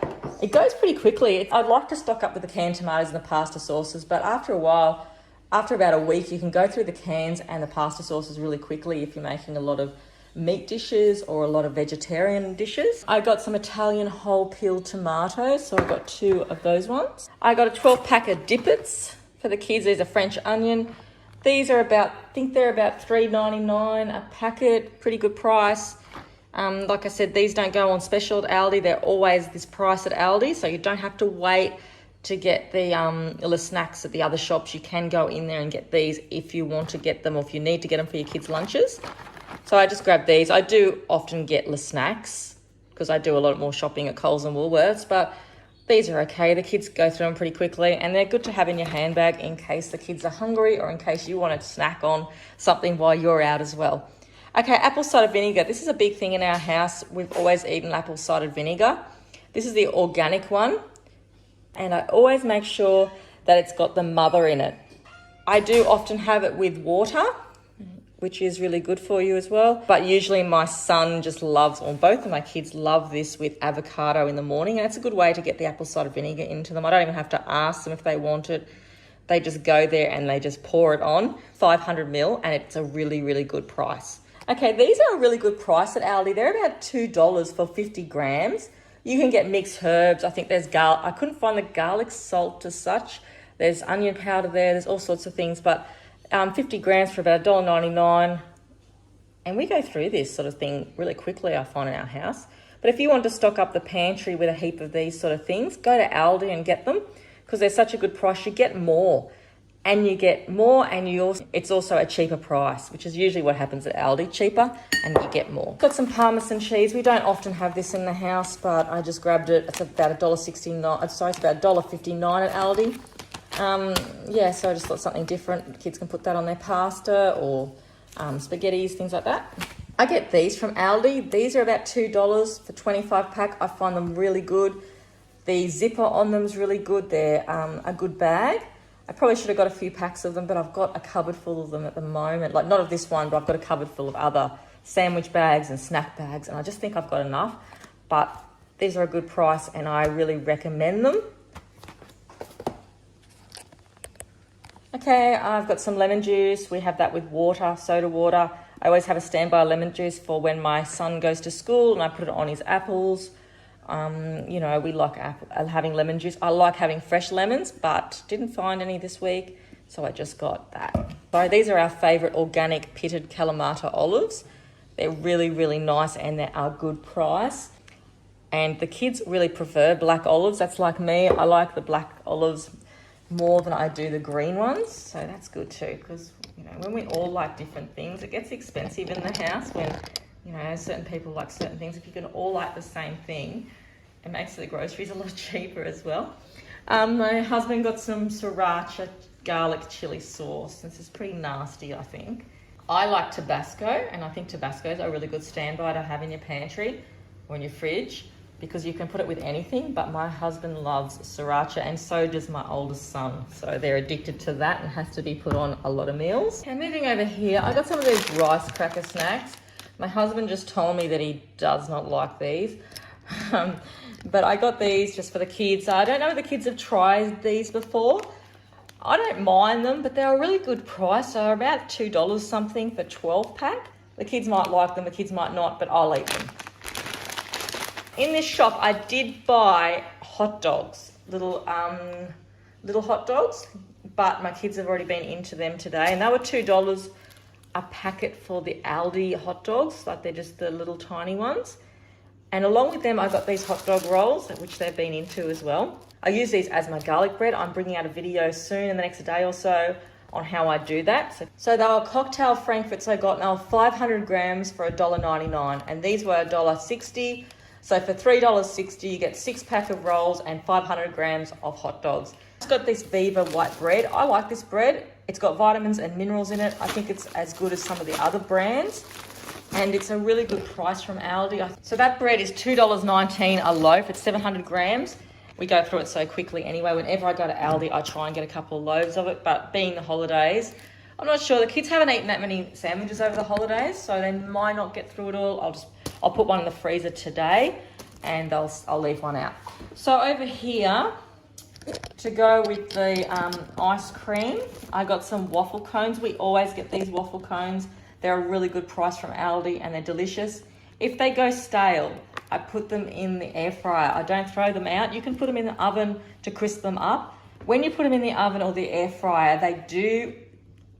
It goes pretty quickly. I'd like to stock up with the canned tomatoes and the pasta sauces, but after a while, after about a week, you can go through the cans and the pasta sauces really quickly if you're making a lot of meat dishes or a lot of vegetarian dishes. I got some Italian whole peeled tomatoes, so I got 2 of those ones. I got a 12 pack of dippets for the kids. These are French onion. These are I think they're about $3.99 a packet, pretty good price. Like I said, these don't go on special at Aldi. They're always this price at Aldi, so you don't have to wait to get the snacks at the other shops. You can go in there and get these if you want to get them or if you need to get them for your kids' lunches. So I just grabbed these. I do often get the snacks because I do a lot more shopping at Coles and Woolworths, but these are okay. The kids go through them pretty quickly, and they're good to have in your handbag in case the kids are hungry or in case you want to snack on something while you're out as well. Okay, apple cider vinegar. This is a big thing in our house. We've always eaten apple cider vinegar. This is the organic one, and I always make sure that it's got the mother in it. I do often have it with water, which is really good for you as well. But usually my son just loves, or both of my kids love this with avocado in the morning. And it's a good way to get the apple cider vinegar into them. I don't even have to ask them if they want it. They just go there and they just pour it on, 500 ml, and it's a really, really good price. Okay, these are a really good price at Aldi. They're about $2 for 50 grams. You can get mixed herbs. I think there's garlic. I couldn't find the garlic salt as such. There's onion powder there. There's all sorts of things, but 50 grams for about $1.99, and we go through this sort of thing really quickly, I find, in our house. But if you want to stock up the pantry with a heap of these sort of things, go to Aldi and get them because they're such a good price. You get more, and it's also a cheaper price, which is usually what happens at Aldi, cheaper, and you get more. Got some Parmesan cheese. We don't often have this in the house, but I just grabbed it. It's about $1.69. Sorry, it's about $1.59 at Aldi. So I just thought something different. Kids can put that on their pasta or spaghettis, things like that. I get these from Aldi. These are about $2 for 25 pack. I find them really good. The zipper on them is really good. They're a good bag. I probably should have got a few packs of them, but I've got a cupboard full of them at the moment. Like, not of this one, but I've got a cupboard full of other sandwich bags and snack bags, and I just think I've got enough. But these are a good price, and I really recommend them. Okay, I've got some lemon juice. We have that with water, soda water. I always have a standby lemon juice for when my son goes to school and I put it on his apples. We like having lemon juice. I like having fresh lemons, but didn't find any this week, so I just got that. So these are our favourite organic pitted Kalamata olives. They're really, really nice, and they're a good price. And the kids really prefer black olives. That's like me. I like the black olives more than I do the green ones, so that's good too, because when we all like different things, it gets expensive in the house when certain people like certain things. If you can all like the same thing, it makes the groceries a lot cheaper as well. My husband got some sriracha garlic chili sauce. This is pretty nasty, I think. I like Tabasco, and I think Tabasco is a really good standby to have in your pantry or in your fridge, because you can put it with anything, but my husband loves sriracha, and so does my oldest son. So they're addicted to that and has to be put on a lot of meals. Okay, moving over here, I got some of these rice cracker snacks. My husband just told me that he does not like these. But I got these just for the kids. I don't know if the kids have tried these before. I don't mind them, but they're a really good price. So about $2 something for 12 pack. The kids might like them, the kids might not, but I'll eat them. In this shop, I did buy hot dogs, little hot dogs, but my kids have already been into them today, and they were $2 a packet for the Aldi hot dogs, like they're just the little tiny ones. And along with them, I got these hot dog rolls, which they've been into as well. I use these as my garlic bread. I'm bringing out a video soon in the next day or so on how I do that. So they were cocktail frankfurts I got, and they were 500 grams for $1.99, and these were $1.60. So for $3.60, you get 6 pack of rolls and 500 grams of hot dogs. It's got this Viva white bread. I like this bread. It's got vitamins and minerals in it. I think it's as good as some of the other brands. And it's a really good price from Aldi. So that bread is $2.19 a loaf. It's 700 grams. We go through it so quickly anyway. Whenever I go to Aldi, I try and get a couple of loaves of it. But being the holidays, I'm not sure. The kids haven't eaten that many sandwiches over the holidays, so they might not get through it all. I'll put one in the freezer today, and I'll leave one out. So over here, to go with the ice cream, I got some waffle cones. We always get these waffle cones. They're a really good price from Aldi, and they're delicious. If they go stale, I put them in the air fryer. I don't throw them out. You can put them in the oven to crisp them up. When you put them in the oven or the air fryer, they do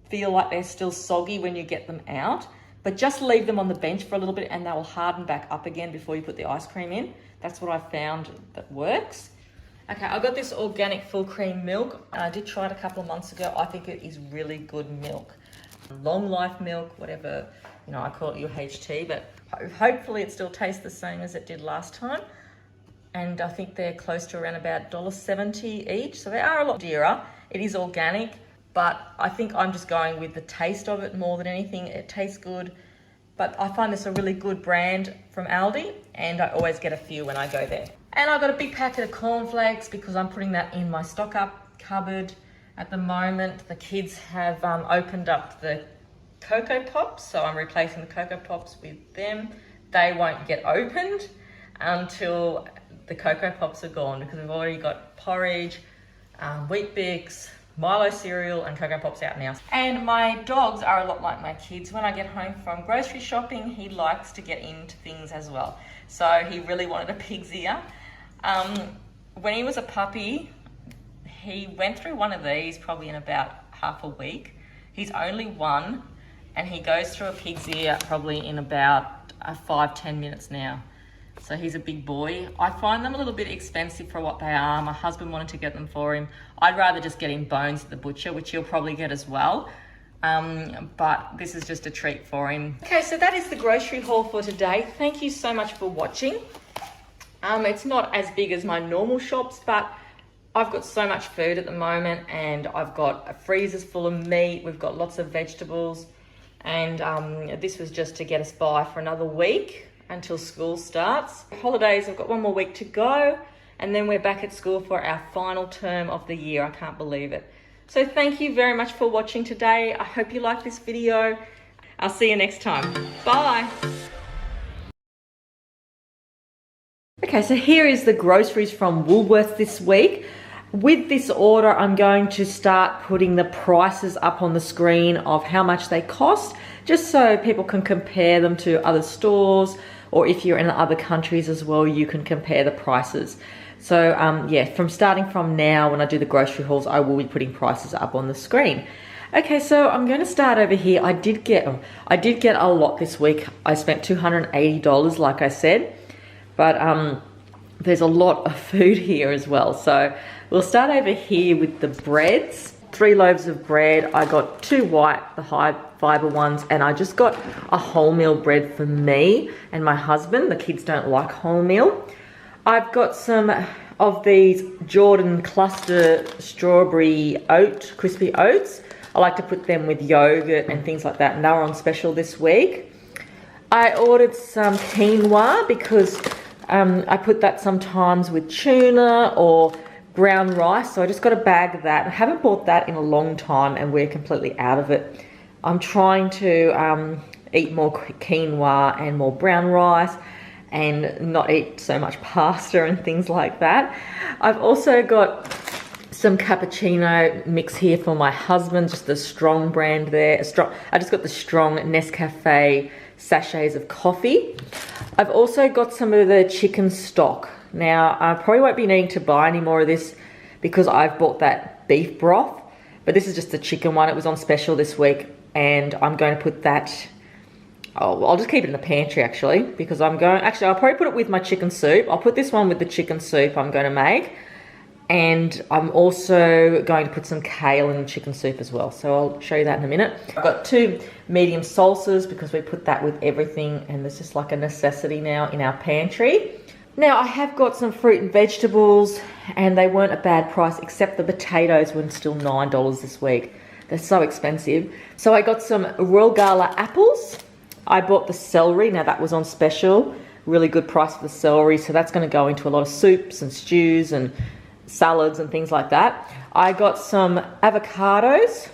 feel like they're still soggy when you get them out, but just leave them on the bench for a little bit and they will harden back up again before you put the ice cream in. That's what I found that works. Okay, I got this organic full cream milk. I did try it a couple of months ago. I think it is really good milk. Long life milk, whatever, you know, I call it UHT, but hopefully it still tastes the same as it did last time. And I think they're close to around about $1.70 each, so they are a lot dearer. It is organic, but I think I'm just going with the taste of it more than anything. It tastes good, but I find this a really good brand from Aldi, and I always get a few when I go there. And I got a big packet of cornflakes because I'm putting that in my stock up cupboard. At the moment, the kids have opened up the Cocoa Pops, so I'm replacing the Cocoa Pops with them. They won't get opened until the Cocoa Pops are gone because we've already got porridge, Wheat Bix, Milo cereal and Cocoa Pops out now. And my dogs are a lot like my kids. When I get home from grocery shopping, he likes to get into things as well. So he really wanted a pig's ear. When he was a puppy, he went through one of these probably in about half a week. He's only one, and he goes through a pig's ear probably in about 5-10 minutes now. So he's a big boy. I find them a little bit expensive for what they are. My husband wanted to get them for him. I'd rather just get him bones at the butcher, which he'll probably get as well. But this is just a treat for him. Okay, so that is the grocery haul for today. Thank you so much for watching. It's not as big as my normal shops, but I've got so much food at the moment, and I've got freezers full of meat. We've got lots of vegetables, and this was just to get us by for another week until school starts. Holidays, I've got one more week to go, and then we're back at school for our final term of the year. I can't believe it. So thank you very much for watching today. I hope you liked this video. I'll see you next time. Bye. Okay, so here is the groceries from Woolworths this week. With this order, I'm going to start putting the prices up on the screen of how much they cost, just so people can compare them to other stores, or if you're in other countries as well, you can compare the prices. So yeah, starting from now, when I do the grocery hauls, I will be putting prices up on the screen. Okay, so I'm going to start over here. I did get a lot this week. I spent $280, like I said, but there's a lot of food here as well. So we'll start over here with the breads. 3 loaves of bread. I got 2 white, the high fiber ones, and I just got a wholemeal bread for me and my husband. The kids don't like wholemeal. I've got some of these Jordan cluster strawberry crispy oats. I like to put them with yogurt and things like that, and they were on special this week. I ordered some quinoa because I put that sometimes with tuna or brown rice, so I just got a bag of that. I haven't bought that in a long time, and we're completely out of it. I'm trying to eat more quinoa and more brown rice, and not eat so much pasta and things like that. I've also got some cappuccino mix here for my husband, just the strong brand there. I just got the strong Nescafe sachets of coffee. I've also got some of the chicken stock. Now, I probably won't be needing to buy any more of this because I've bought that beef broth, but this is just the chicken one. It was on special this week, and I'm going to put that, I'll just keep it in the pantry actually, because I'll probably put it with my chicken soup. I'll put this one with the chicken soup I'm going to make, and I'm also going to put some kale in the chicken soup as well, so I'll show you that in a minute. I've got 2 medium salsas because we put that with everything, and it's just like a necessity now in our pantry. Now I have got some fruit and vegetables and they weren't a bad price, except the potatoes were still $9 this week. They're so expensive. So I got some Royal Gala apples. I bought the celery. Now that was on special. Really good price for the celery. So that's going to go into a lot of soups and stews and salads and things like that. I got some avocados.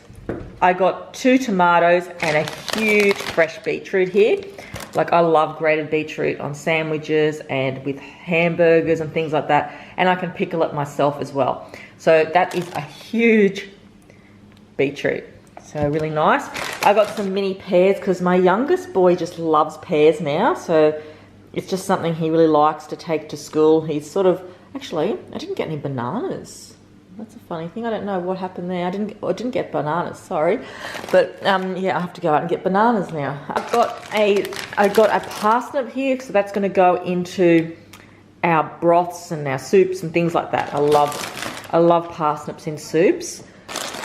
I got 2 tomatoes and a huge fresh beetroot here. Like, I love grated beetroot on sandwiches and with hamburgers and things like that. And I can pickle it myself as well. So that is a huge beetroot. So really nice. I got some mini pears because my youngest boy just loves pears now. So it's just something he really likes to take to school. He's sort of, actually, I didn't get any bananas. That's a funny thing. I don't know what happened there. I didn't get bananas, sorry. But yeah, I have to go out and get bananas now. I got a parsnip here, so that's going to go into our broths and our soups and things like that. I love parsnips in soups.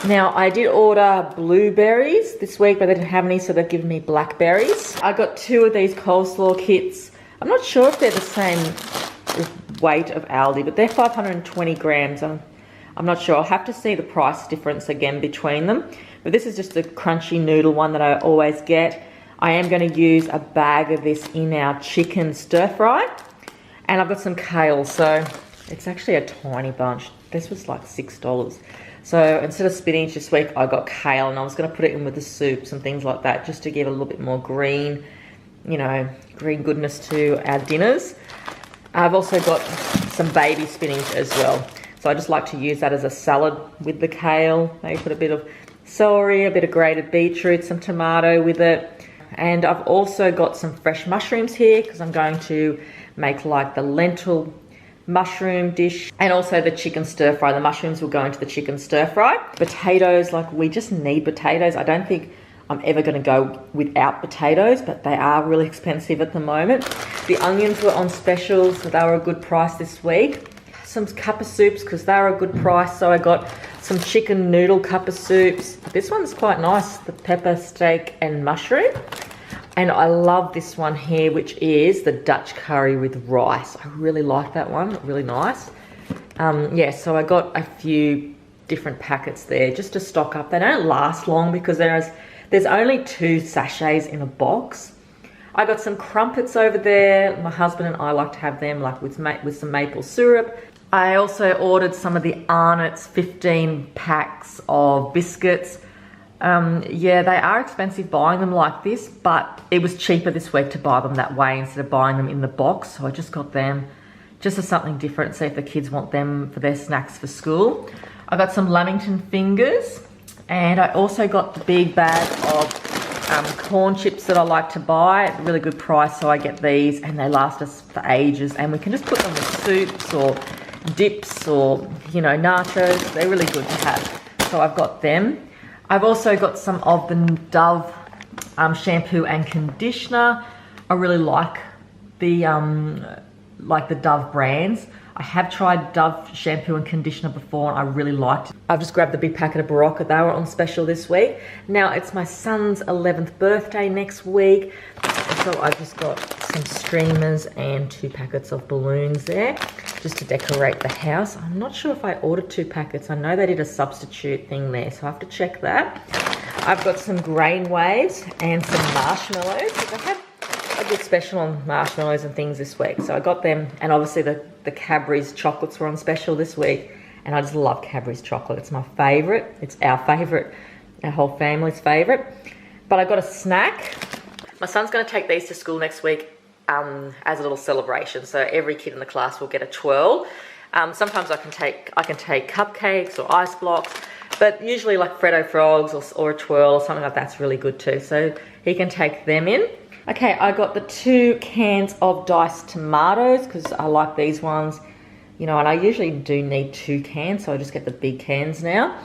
Now, I did order blueberries this week, but they didn't have any, so they've given me blackberries. I got 2 of these coleslaw kits. I'm not sure if they're the same weight of Aldi, but they're 520 grams. I'm not sure. I'll have to see the price difference again between them. But this is just the crunchy noodle one that I always get. I am going to use a bag of this in our chicken stir fry. And I've got some kale, so it's actually a tiny bunch. This was like $6. So instead of spinach this week, I got kale, and I was going to put it in with the soups and things like that, just to give a little bit more green, you know, green goodness to our dinners. I've also got some baby spinach as well. So I just like to use that as a salad with the kale. Maybe put a bit of celery, a bit of grated beetroot, some tomato with it. And I've also got some fresh mushrooms here because I'm going to make like the lentil mushroom dish and also the chicken stir fry. The mushrooms will go into the chicken stir fry. Potatoes, like, we just need potatoes. I don't think I'm ever going to go without potatoes, but they are really expensive at the moment. The onions were on special, so they were a good price this week. Some cup of soups because they're a good price, so I got some chicken noodle cup of soups. This one's quite nice, the pepper, steak and mushroom. And I love this one here, which is the Dutch curry with rice. I really like that one, really nice. Yeah, so I got a few different packets there just to stock up. They don't last long because there's only 2 sachets in a box. I got some crumpets over there. My husband and I like to have them like with some maple syrup. I also ordered some of the Arnott's 15 packs of biscuits. Yeah, they are expensive buying them like this, but it was cheaper this week to buy them that way instead of buying them in the box. So I just got them just as something different, see if the kids want them for their snacks for school. I got some Lamington fingers, and I also got the big bag of corn chips that I like to buy at a really good price. So I get these and they last us for ages, and we can just put them with soups or dips or, you know, nachos. They're really good to have. So I've got them. I've also got some of the Dove shampoo and conditioner. I really like the Dove brands. I have tried Dove shampoo and conditioner before and I really liked it. I've just grabbed the big packet of Barocca. They were on special this week. Now it's my son's 11th birthday next week. So I've just got some streamers and 2 packets of balloons there just to decorate the house. I'm not sure if I ordered 2 packets. I know they did a substitute thing there, so I have to check that. I've got some grain waves and some marshmallows. I have a good special on marshmallows and things this week. So I got them, and obviously the Cadbury's chocolates were on special this week, and I just love Cadbury's chocolate. It's my favourite. It's our favourite, our whole family's favourite. But I got a snack. My son's going to take these to school next week as a little celebration. So every kid in the class will get a twirl. Sometimes I can take cupcakes or ice blocks, but usually like Freddo frogs or a twirl or something like that's really good too. So he can take them in. Okay, I got the 2 cans of diced tomatoes because I like these ones, you know, and I usually do need 2 cans, so I just get the big cans now.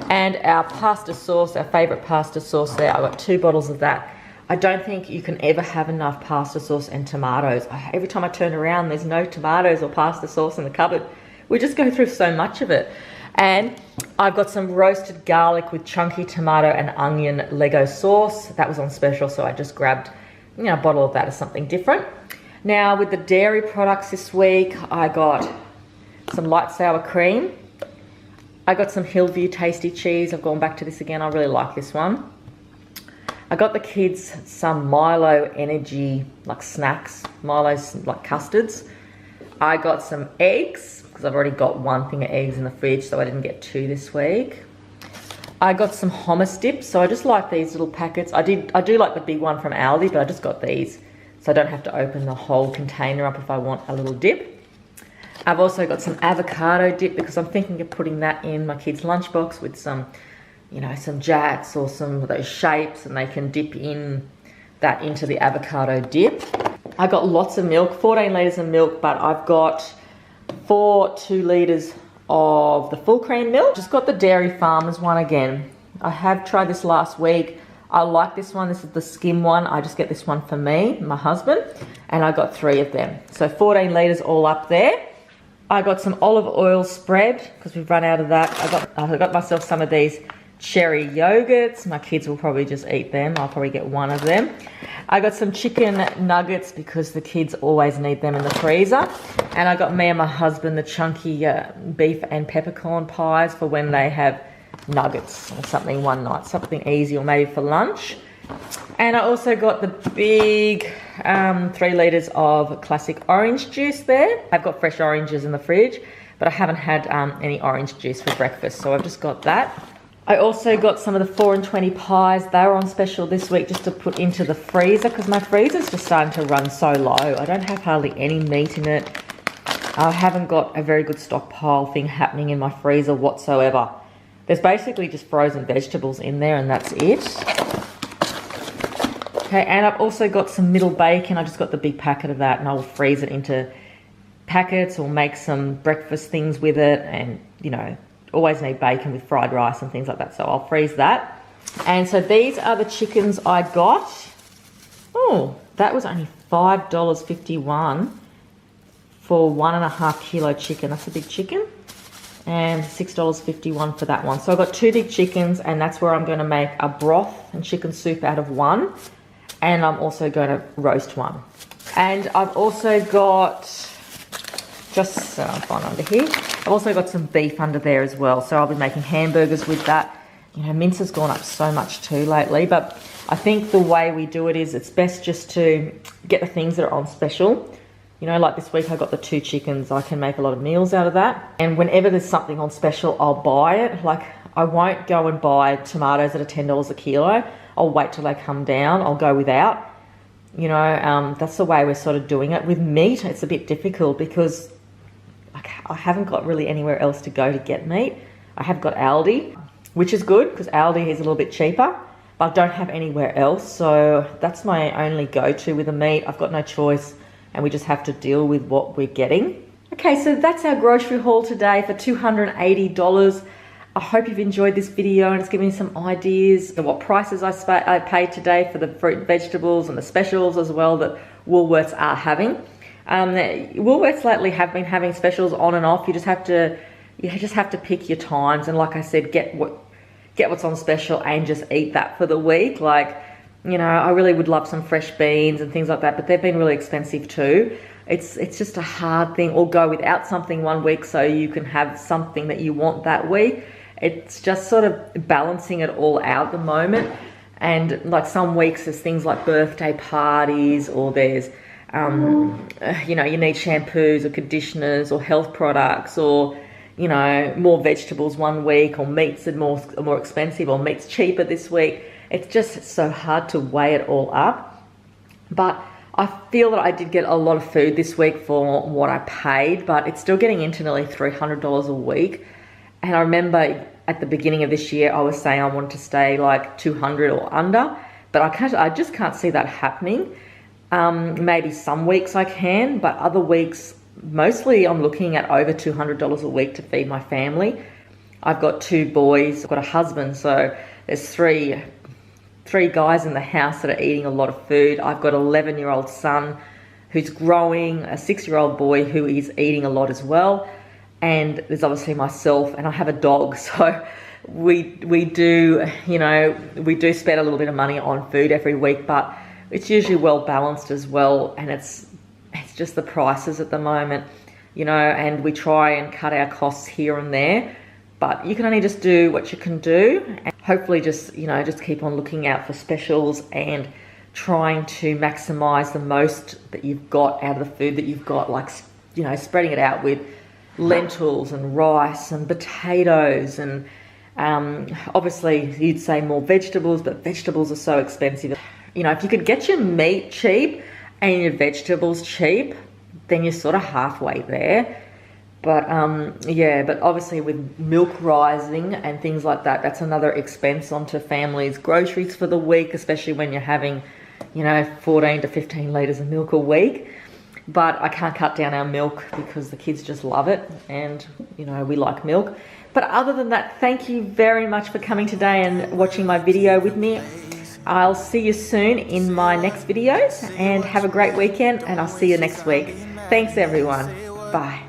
And our pasta sauce, our favourite pasta sauce there, I got 2 bottles of that. I don't think you can ever have enough pasta sauce and tomatoes. Every time I turn around, there's no tomatoes or pasta sauce in the cupboard. We just go through so much of it. And I've got some roasted garlic with chunky tomato and onion Lego sauce. That was on special, so I just grabbed, you know, a bottle of that or something different. Now with the dairy products this week, I got some light sour cream. I got some Hillview Tasty Cheese. I've gone back to this again. I really like this one. I got the kids some Milo Energy, like snacks, Milo's like custards. I got some eggs, because I've already got one thing of eggs in the fridge, so I didn't get two this week. I got some hummus dips, so I just like these little packets. I do like the big one from Aldi, but I just got these, so I don't have to open the whole container up if I want a little dip. I've also got some avocado dip, because I'm thinking of putting that in my kids' lunchbox with some, you know, some jats or some of those shapes, and they can dip in that into the avocado dip. I got lots of milk, 14 litres of milk, but I've got 2 litres of the full cream milk. Just got the Dairy Farmers one again. I have tried this last week. I like this one. This is the skim one. I just get this one for me, my husband, and I got 3 of them. So 14 litres all up there. I got some olive oil spread because we've run out of that. I got myself some of these cherry yogurts. My kids will probably just eat them. I'll probably get one of them. I got some chicken nuggets because the kids always need them in the freezer. And I got me and my husband the chunky beef and peppercorn pies for when they have nuggets or something one night, something easy, or maybe for lunch. And I also got the big 3 litres of classic orange juice there. I've got fresh oranges in the fridge, but I haven't had any orange juice for breakfast, so I've just got that. I also got some of the 4 and 20 pies. They were on special this week just to put into the freezer, because my freezer's just starting to run so low. I don't have hardly any meat in it. I haven't got a very good stockpile thing happening in my freezer whatsoever. There's basically just frozen vegetables in there, and that's it. Okay, and I've also got some middle bacon. I just got the big packet of that, and I'll freeze it into packets or make some breakfast things with it. And, you know, always need bacon with fried rice and things like that, so I'll freeze that. And so these are the chickens I got. Oh, that was only $5.51 for 1.5 kilo chicken. That's a big chicken. And $6.51 for that one. So I've got 2 big chickens, and that's where I'm going to make a broth and chicken soup out of one. And I'm also going to roast one. And I've also got, just find under here, I've also got some beef under there as well. So I'll be making hamburgers with that. You know, mince has gone up so much too lately, but I think the way we do it is it's best just to get the things that are on special. You know, like this week I got the 2 chickens. I can make a lot of meals out of that. And whenever there's something on special, I'll buy it. Like, I won't go and buy tomatoes that are $10 a kilo. I'll wait till they come down. I'll go without. You know, that's the way we're sort of doing it. With meat, it's a bit difficult because I haven't got really anywhere else to go to get meat. I have got Aldi, which is good because Aldi is a little bit cheaper, but I don't have anywhere else. So that's my only go-to with the meat. I've got no choice, and we just have to deal with what we're getting. Okay, so that's our grocery haul today for $280. I hope you've enjoyed this video and it's given you some ideas of what prices I paid today for the fruit and vegetables and the specials as well that Woolworths are having. Woolworths lately have been having specials on and off. You just have to pick your times, and like I said, get what's on special and just eat that for the week. Like, you know, I really would love some fresh beans and things like that, but they've been really expensive too. It's just a hard thing, or go without something one week so you can have something that you want that week. It's just sort of balancing it all out at the moment. And like some weeks there's things like birthday parties, or there's, you know, you need shampoos or conditioners or health products, or, you know, more vegetables one week, or meats are more expensive, or meat's cheaper this week. It's just so hard to weigh it all up. But I feel that I did get a lot of food this week for what I paid, but it's still getting into nearly $300 a week. And I remember at the beginning of this year, I was saying I wanted to stay like 200 or under, but I just can't see that happening. Maybe some weeks I can, but other weeks, mostly I'm looking at over $200 a week to feed my family. I've got 2 boys, I've got a husband, so there's three guys in the house that are eating a lot of food. I've got an 11-year-old son who's growing, a 6-year-old boy who is eating a lot as well. And there's obviously myself, and I have a dog. So we do, you know, we do spend a little bit of money on food every week, but it's usually well balanced as well. And it's just the prices at the moment, you know, and we try and cut our costs here and there, but you can only just do what you can do, and hopefully just, you know, just keep on looking out for specials and trying to maximize the most that you've got out of the food that you've got, like, you know, spreading it out with lentils and rice and potatoes, and obviously you'd say more vegetables, but vegetables are so expensive. You know, if you could get your meat cheap and your vegetables cheap, then you're sort of halfway there. But yeah, but obviously with milk rising and things like that, that's another expense onto families' groceries for the week, especially when you're having, you know, 14 to 15 litres of milk a week. But I can't cut down our milk because the kids just love it, and, you know, we like milk. But other than that, thank you very much for coming today and watching my video with me. I'll see you soon in my next videos, and have a great weekend, and I'll see you next week. Thanks everyone. Bye.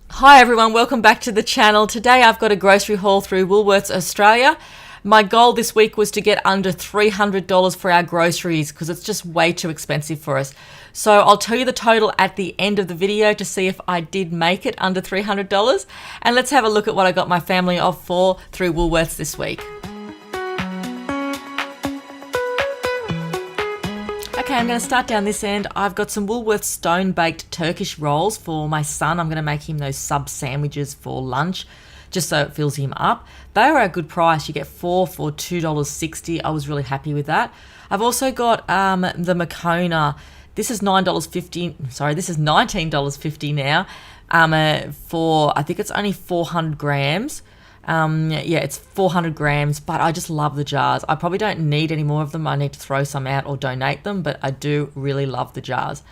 Hi everyone, welcome back to the channel. Today I've got a grocery haul through Woolworths Australia. My goal this week was to get under $300 for our groceries because it's just way too expensive for us. So I'll tell you the total at the end of the video to see if I did make it under $300. And let's have a look at what I got my family off for through Woolworths this week. Okay, I'm going to start down this end. I've got some Woolworths stone-baked Turkish rolls for my son. I'm going to make him those sub sandwiches for lunch, just so it fills him up. They are a good price. You get 4 for $2.60. I was really happy with that. I've also got the Makona. This is $9.50. Sorry, this is $19.50 now. For, I think it's only 400 grams. Yeah, it's 400 grams, but I just love the jars. I probably don't need any more of them. I need to throw some out or donate them, but I do really love the jars.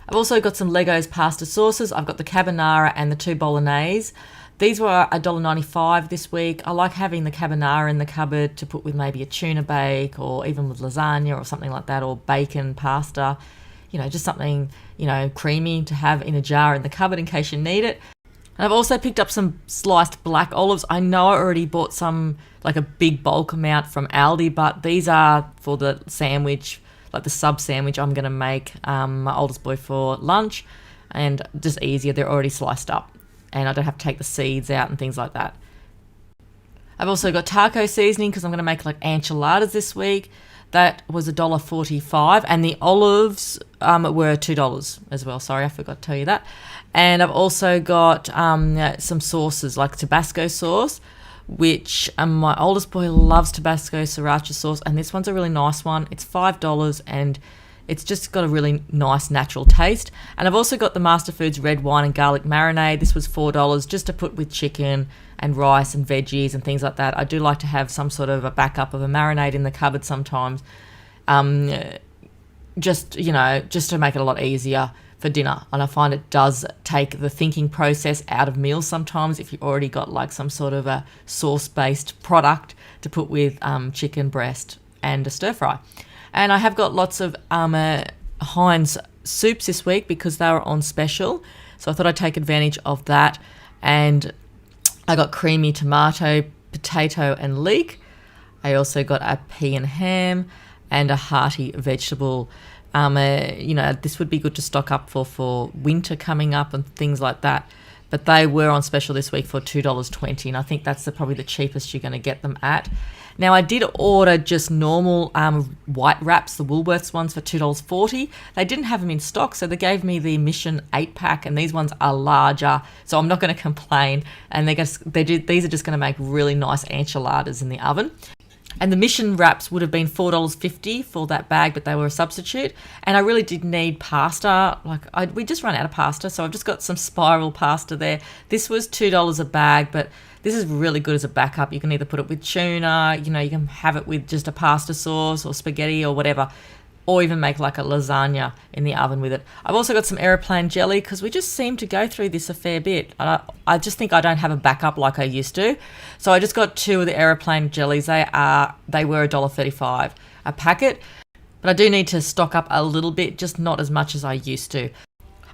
I've also got some Legos pasta sauces. I've got the carbonara and the 2 bolognese. These were $1.95 this week. I like having the carbonara in the cupboard to put with maybe a tuna bake, or even with lasagna or something like that, or bacon pasta. You know, just something, you know, creamy to have in a jar in the cupboard in case you need it. And I've also picked up some sliced black olives. I know I already bought some, like a big bulk amount from Aldi, but these are for the sandwich, like the sub sandwich I'm going to make my oldest boy for lunch, and just easier. They're already sliced up and I don't have to take the seeds out and things like that. I've also got taco seasoning because I'm going to make like enchiladas this week. That was $1.45, and the olives were $2 as well. Sorry, I forgot to tell you that. And I've also got some sauces like Tabasco sauce, which my oldest boy loves Tabasco sriracha sauce, and this one's a really nice one. It's $5 and it's just got a really nice natural taste. And I've also got the Master Foods red wine and garlic marinade. This was $4 just to put with chicken and rice and veggies and things like that. I do like to have some sort of a backup of a marinade in the cupboard sometimes, just, you know, just to make it a lot easier for dinner. And I find it does take the thinking process out of meals sometimes if you've already got like some sort of a sauce-based product to put with chicken breast and a stir fry. And I have got lots of Heinz soups this week because they were on special. So I thought I'd take advantage of that. And I got creamy tomato, potato and leek. I also got a pea and ham and a hearty vegetable. You know, this would be good to stock up for winter coming up and things like that. But they were on special this week for $2.20, and I think that's probably the cheapest you're going to get them at. Now, I did order just normal white wraps, the Woolworths ones, for $2.40. They didn't have them in stock, so they gave me the Mission 8-pack, and these ones are larger, so I'm not going to complain. And these are just going to make really nice enchiladas in the oven. And the Mission wraps would have been $4.50 for that bag, but they were a substitute. And I really did need pasta. We just ran out of pasta, so I've just got some spiral pasta there. This was $2 a bag, but this is really good as a backup. You can either put it with tuna, you know, you can have it with just a pasta sauce or spaghetti or whatever, or even make like a lasagna in the oven with it. I've also got some aeroplane jelly because we just seem to go through this a fair bit. I just think I don't have a backup like I used to. So I just got 2 of the aeroplane jellies. They were $1.35 a packet, but I do need to stock up a little bit, just not as much as I used to.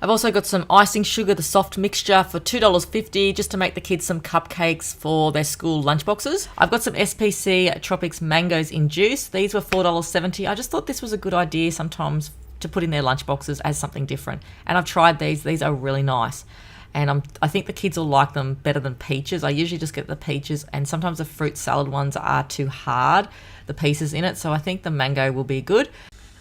I've also got some icing sugar, the soft mixture, for $2.50 just to make the kids some cupcakes for their school lunchboxes. I've got some SPC Tropics mangoes in juice. These were $4.70. I just thought this was a good idea sometimes to put in their lunchboxes as something different. And I've tried these. These are really nice. And I think the kids will like them better than peaches. I usually just get the peaches, and sometimes the fruit salad ones are too hard, the pieces in it. So I think the mango will be good.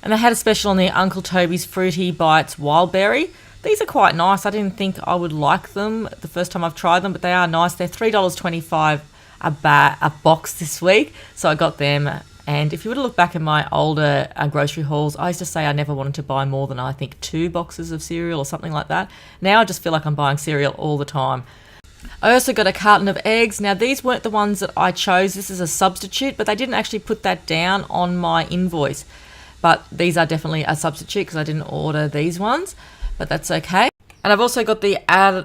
And they had a special on the Uncle Toby's Fruity Bites Wild Berry. These are quite nice. I didn't think I would like them the first time I've tried them, but they are nice. They're $3.25 a box this week. So I got them. And if you were to look back at my older grocery hauls, I used to say I never wanted to buy more than, I think, 2 boxes of cereal or something like that. Now I just feel like I'm buying cereal all the time. I also got a carton of eggs. Now, these weren't the ones that I chose. This is a substitute, but they didn't actually put that down on my invoice. But these are definitely a substitute because I didn't order these ones, but that's okay. And I've also got the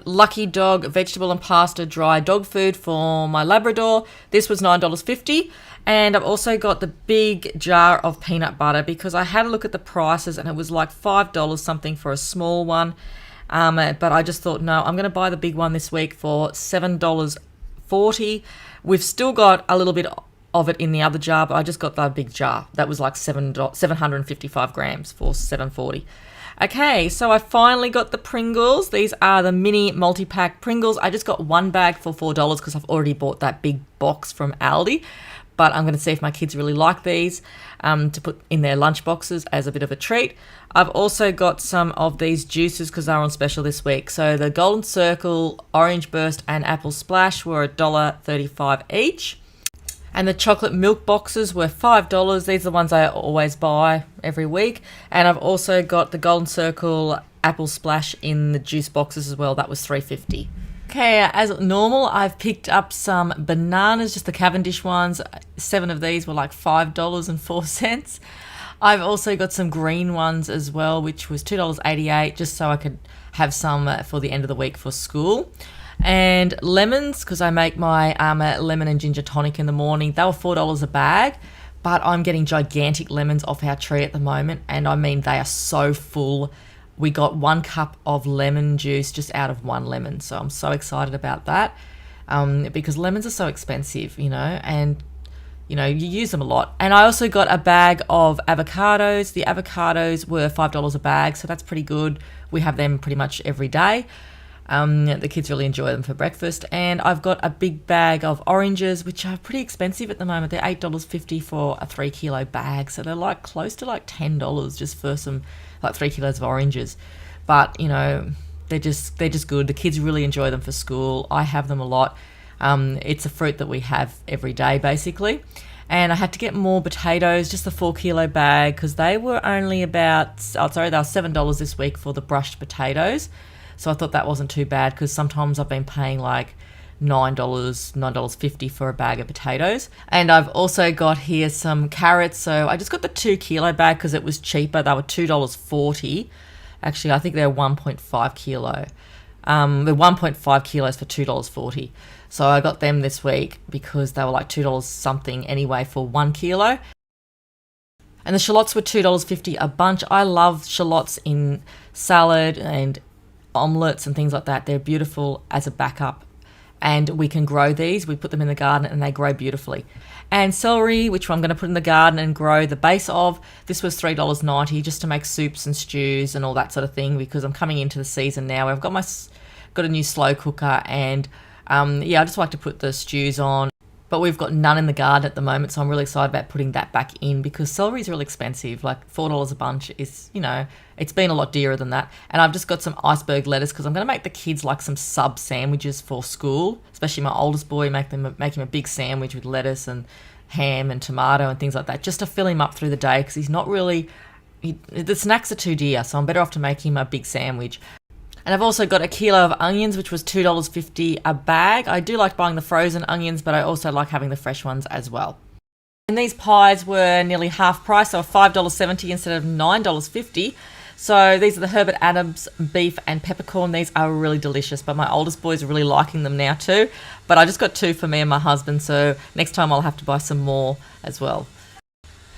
Lucky Dog vegetable and pasta dry dog food for my Labrador. This was $9.50. And I've also got the big jar of peanut butter because I had a look at the prices and it was like $5 something for a small one. But I just thought, no, I'm going to buy the big one this week for $7.40. We've still got a little bit of it in the other jar, but I just got the big jar. That was like 755 grams for $7.40. Okay, so I finally got the Pringles. These are the mini multi-pack Pringles. I just got one bag for $4 because I've already bought that big box from Aldi. But I'm going to see if my kids really like these to put in their lunch boxes as a bit of a treat. I've also got some of these juices because they're on special this week. So the Golden Circle, Orange Burst and Apple Splash were $1.35 each. And the chocolate milk boxes were $5. These are the ones I always buy every week. And I've also got the Golden Circle Apple Splash in the juice boxes as well. That was $3.50. Okay, as normal, I've picked up some bananas, just the Cavendish ones. 7 of these were like $5.04. I've also got some green ones as well, which was $2.88, just so I could have some for the end of the week for school. And lemons, because I make my lemon and ginger tonic in the morning. They were $4 a bag, but I'm getting gigantic lemons off our tree at the moment. And I mean, they are so full. We got 1 cup of lemon juice just out of 1 lemon. So I'm so excited about that because lemons are so expensive, and, you use them a lot. And I also got a bag of avocados. The avocados were $5 a bag, so that's pretty good. We have them pretty much every day. The kids really enjoy them for breakfast. And I've got a big bag of oranges, which are pretty expensive at the moment. They're $8.50 for a 3 kilo bag. So they're like close to like $10 just for some like 3 kilos of oranges. But, they're just good. The kids really enjoy them for school. I have them a lot. It's a fruit that we have every day, basically. And I had to get more potatoes, just the 4 kilo bag, because they were only they were $7 this week for the brushed potatoes. So I thought that wasn't too bad because sometimes I've been paying like $9.50 for a bag of potatoes. And I've also got here some carrots. So I just got the 2 kilo bag because it was cheaper. They were $2.40. Actually, I think they're 1.5 kilo. They're 1.5 kilos for $2.40. So I got them this week because they were like $2 something anyway for 1 kilo. And the shallots were $2.50 a bunch. I love shallots in salad and omelettes and things like that. They're beautiful as a backup. And we can grow these. We put them in the garden and they grow beautifully. And celery, which I'm going to put in the garden and grow the base of. This was $3.90 just to make soups and stews and all that sort of thing because I'm coming into the season now. I've got a new slow cooker and I just like to put the stews on. But we've got none in the garden at the moment, so I'm really excited about putting that back in because celery is really expensive. Like $4 a bunch is, it's been a lot dearer than that. And I've just got some iceberg lettuce because I'm going to make the kids like some sub sandwiches for school, especially my oldest boy, make him a big sandwich with lettuce and ham and tomato and things like that, just to fill him up through the day because he's not really, the snacks are too dear, so I'm better off to make him a big sandwich. And I've also got a kilo of onions, which was $2.50 a bag. I do like buying the frozen onions, but I also like having the fresh ones as well. And these pies were nearly half price, so $5.70 instead of $9.50. So these are the Herbert Adams beef and peppercorn. These are really delicious, but my oldest boy's really liking them now too. But I just got 2 for me and my husband, so next time I'll have to buy some more as well.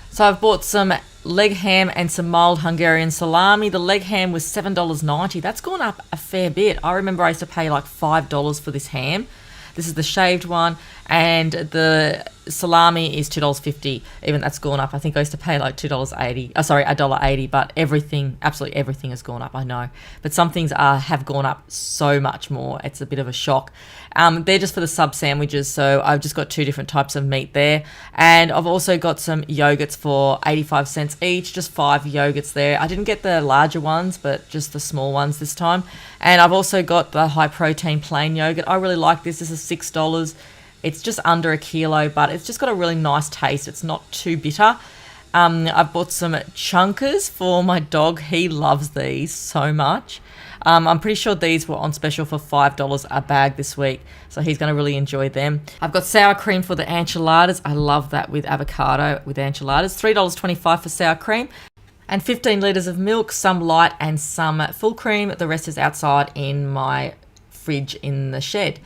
So I've bought some leg ham and some mild Hungarian salami. The leg ham was $7.90. That's gone up a fair bit. I remember I used to pay like $5 for this ham. This is the shaved one, and the salami is $2.50. Even that's gone up. I think I used to pay like $2.80. $1.80. But everything, absolutely everything, has gone up. I know, but some things have gone up so much more. It's a bit of a shock. They're just for the sub sandwiches, so I've just got 2 different types of meat there, and I've also got some yogurts for 85 cents each. Just 5 yogurts there. I didn't get the larger ones, but just the small ones this time. And I've also got the high protein plain yogurt. I really like this. This is $6. It's just under a kilo, but it's just got a really nice taste. It's not too bitter. I've bought some chunkers for my dog. He loves these so much. I'm pretty sure these were on special for $5 a bag this week, so he's going to really enjoy them. I've got sour cream for the enchiladas. I love that with avocado with enchiladas. $3.25 for sour cream. And 15 litres of milk, some light and some full cream. The rest is outside in my fridge in the shed.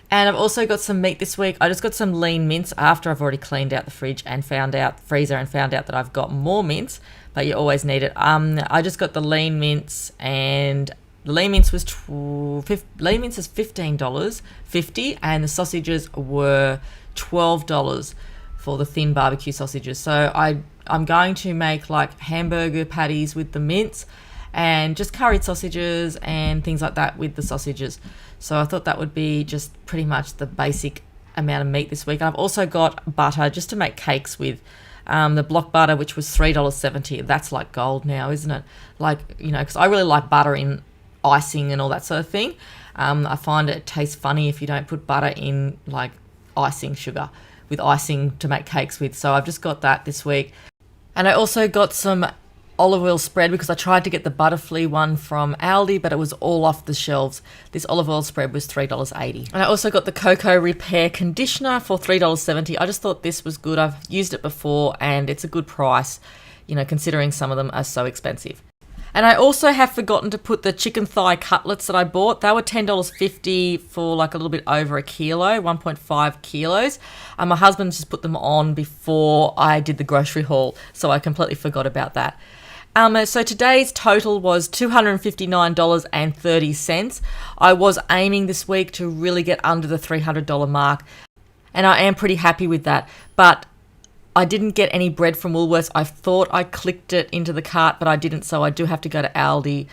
And I've also got some meat this week. I just got some lean mince after I've already cleaned out the freezer and found out that I've got more mince, but you always need it. I just got the lean mince, and the lean mince was $15.50, and the sausages were $12 for the thin barbecue sausages. So I'm going to make like hamburger patties with the mince and just curried sausages and things like that with the sausages. So I thought that would be just pretty much the basic amount of meat this week. I've also got butter just to make cakes with. The block butter, which was $3.70. That's like gold now, isn't it? Like, you know, because I really like butter in icing and all that sort of thing. I find it tastes funny if you don't put butter in like icing sugar, with icing to make cakes with. So I've just got that this week. And I also got some olive oil spread because I tried to get the butterfly one from Aldi, but it was all off the shelves. This olive oil spread was $3.80. And I also got the Cocoa Repair Conditioner for $3.70. I just thought this was good. I've used it before and it's a good price, you know, considering some of them are so expensive. And I also have forgotten to put the chicken thigh cutlets that I bought. They were $10.50 for like a little bit over a kilo, 1.5 kilos. My husband just put them on before I did the grocery haul, so I completely forgot about that. So today's total was $259.30. I was aiming this week to really get under the $300 mark, and I am pretty happy with that. But I didn't get any bread from Woolworths. I thought I clicked it into the cart, but I didn't, so I do have to go to Aldi.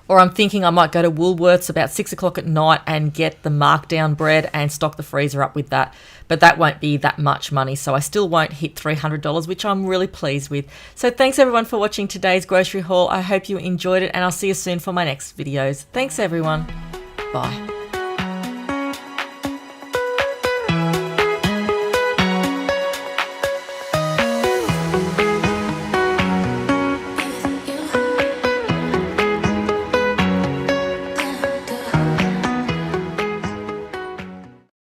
Or I'm thinking I might go to Woolworths about 6 o'clock at night and get the markdown bread and stock the freezer up with that. But that won't be that much money, so I still won't hit $300, which I'm really pleased with. So thanks everyone for watching today's grocery haul. I hope you enjoyed it, and I'll see you soon for my next videos. Thanks everyone. Bye.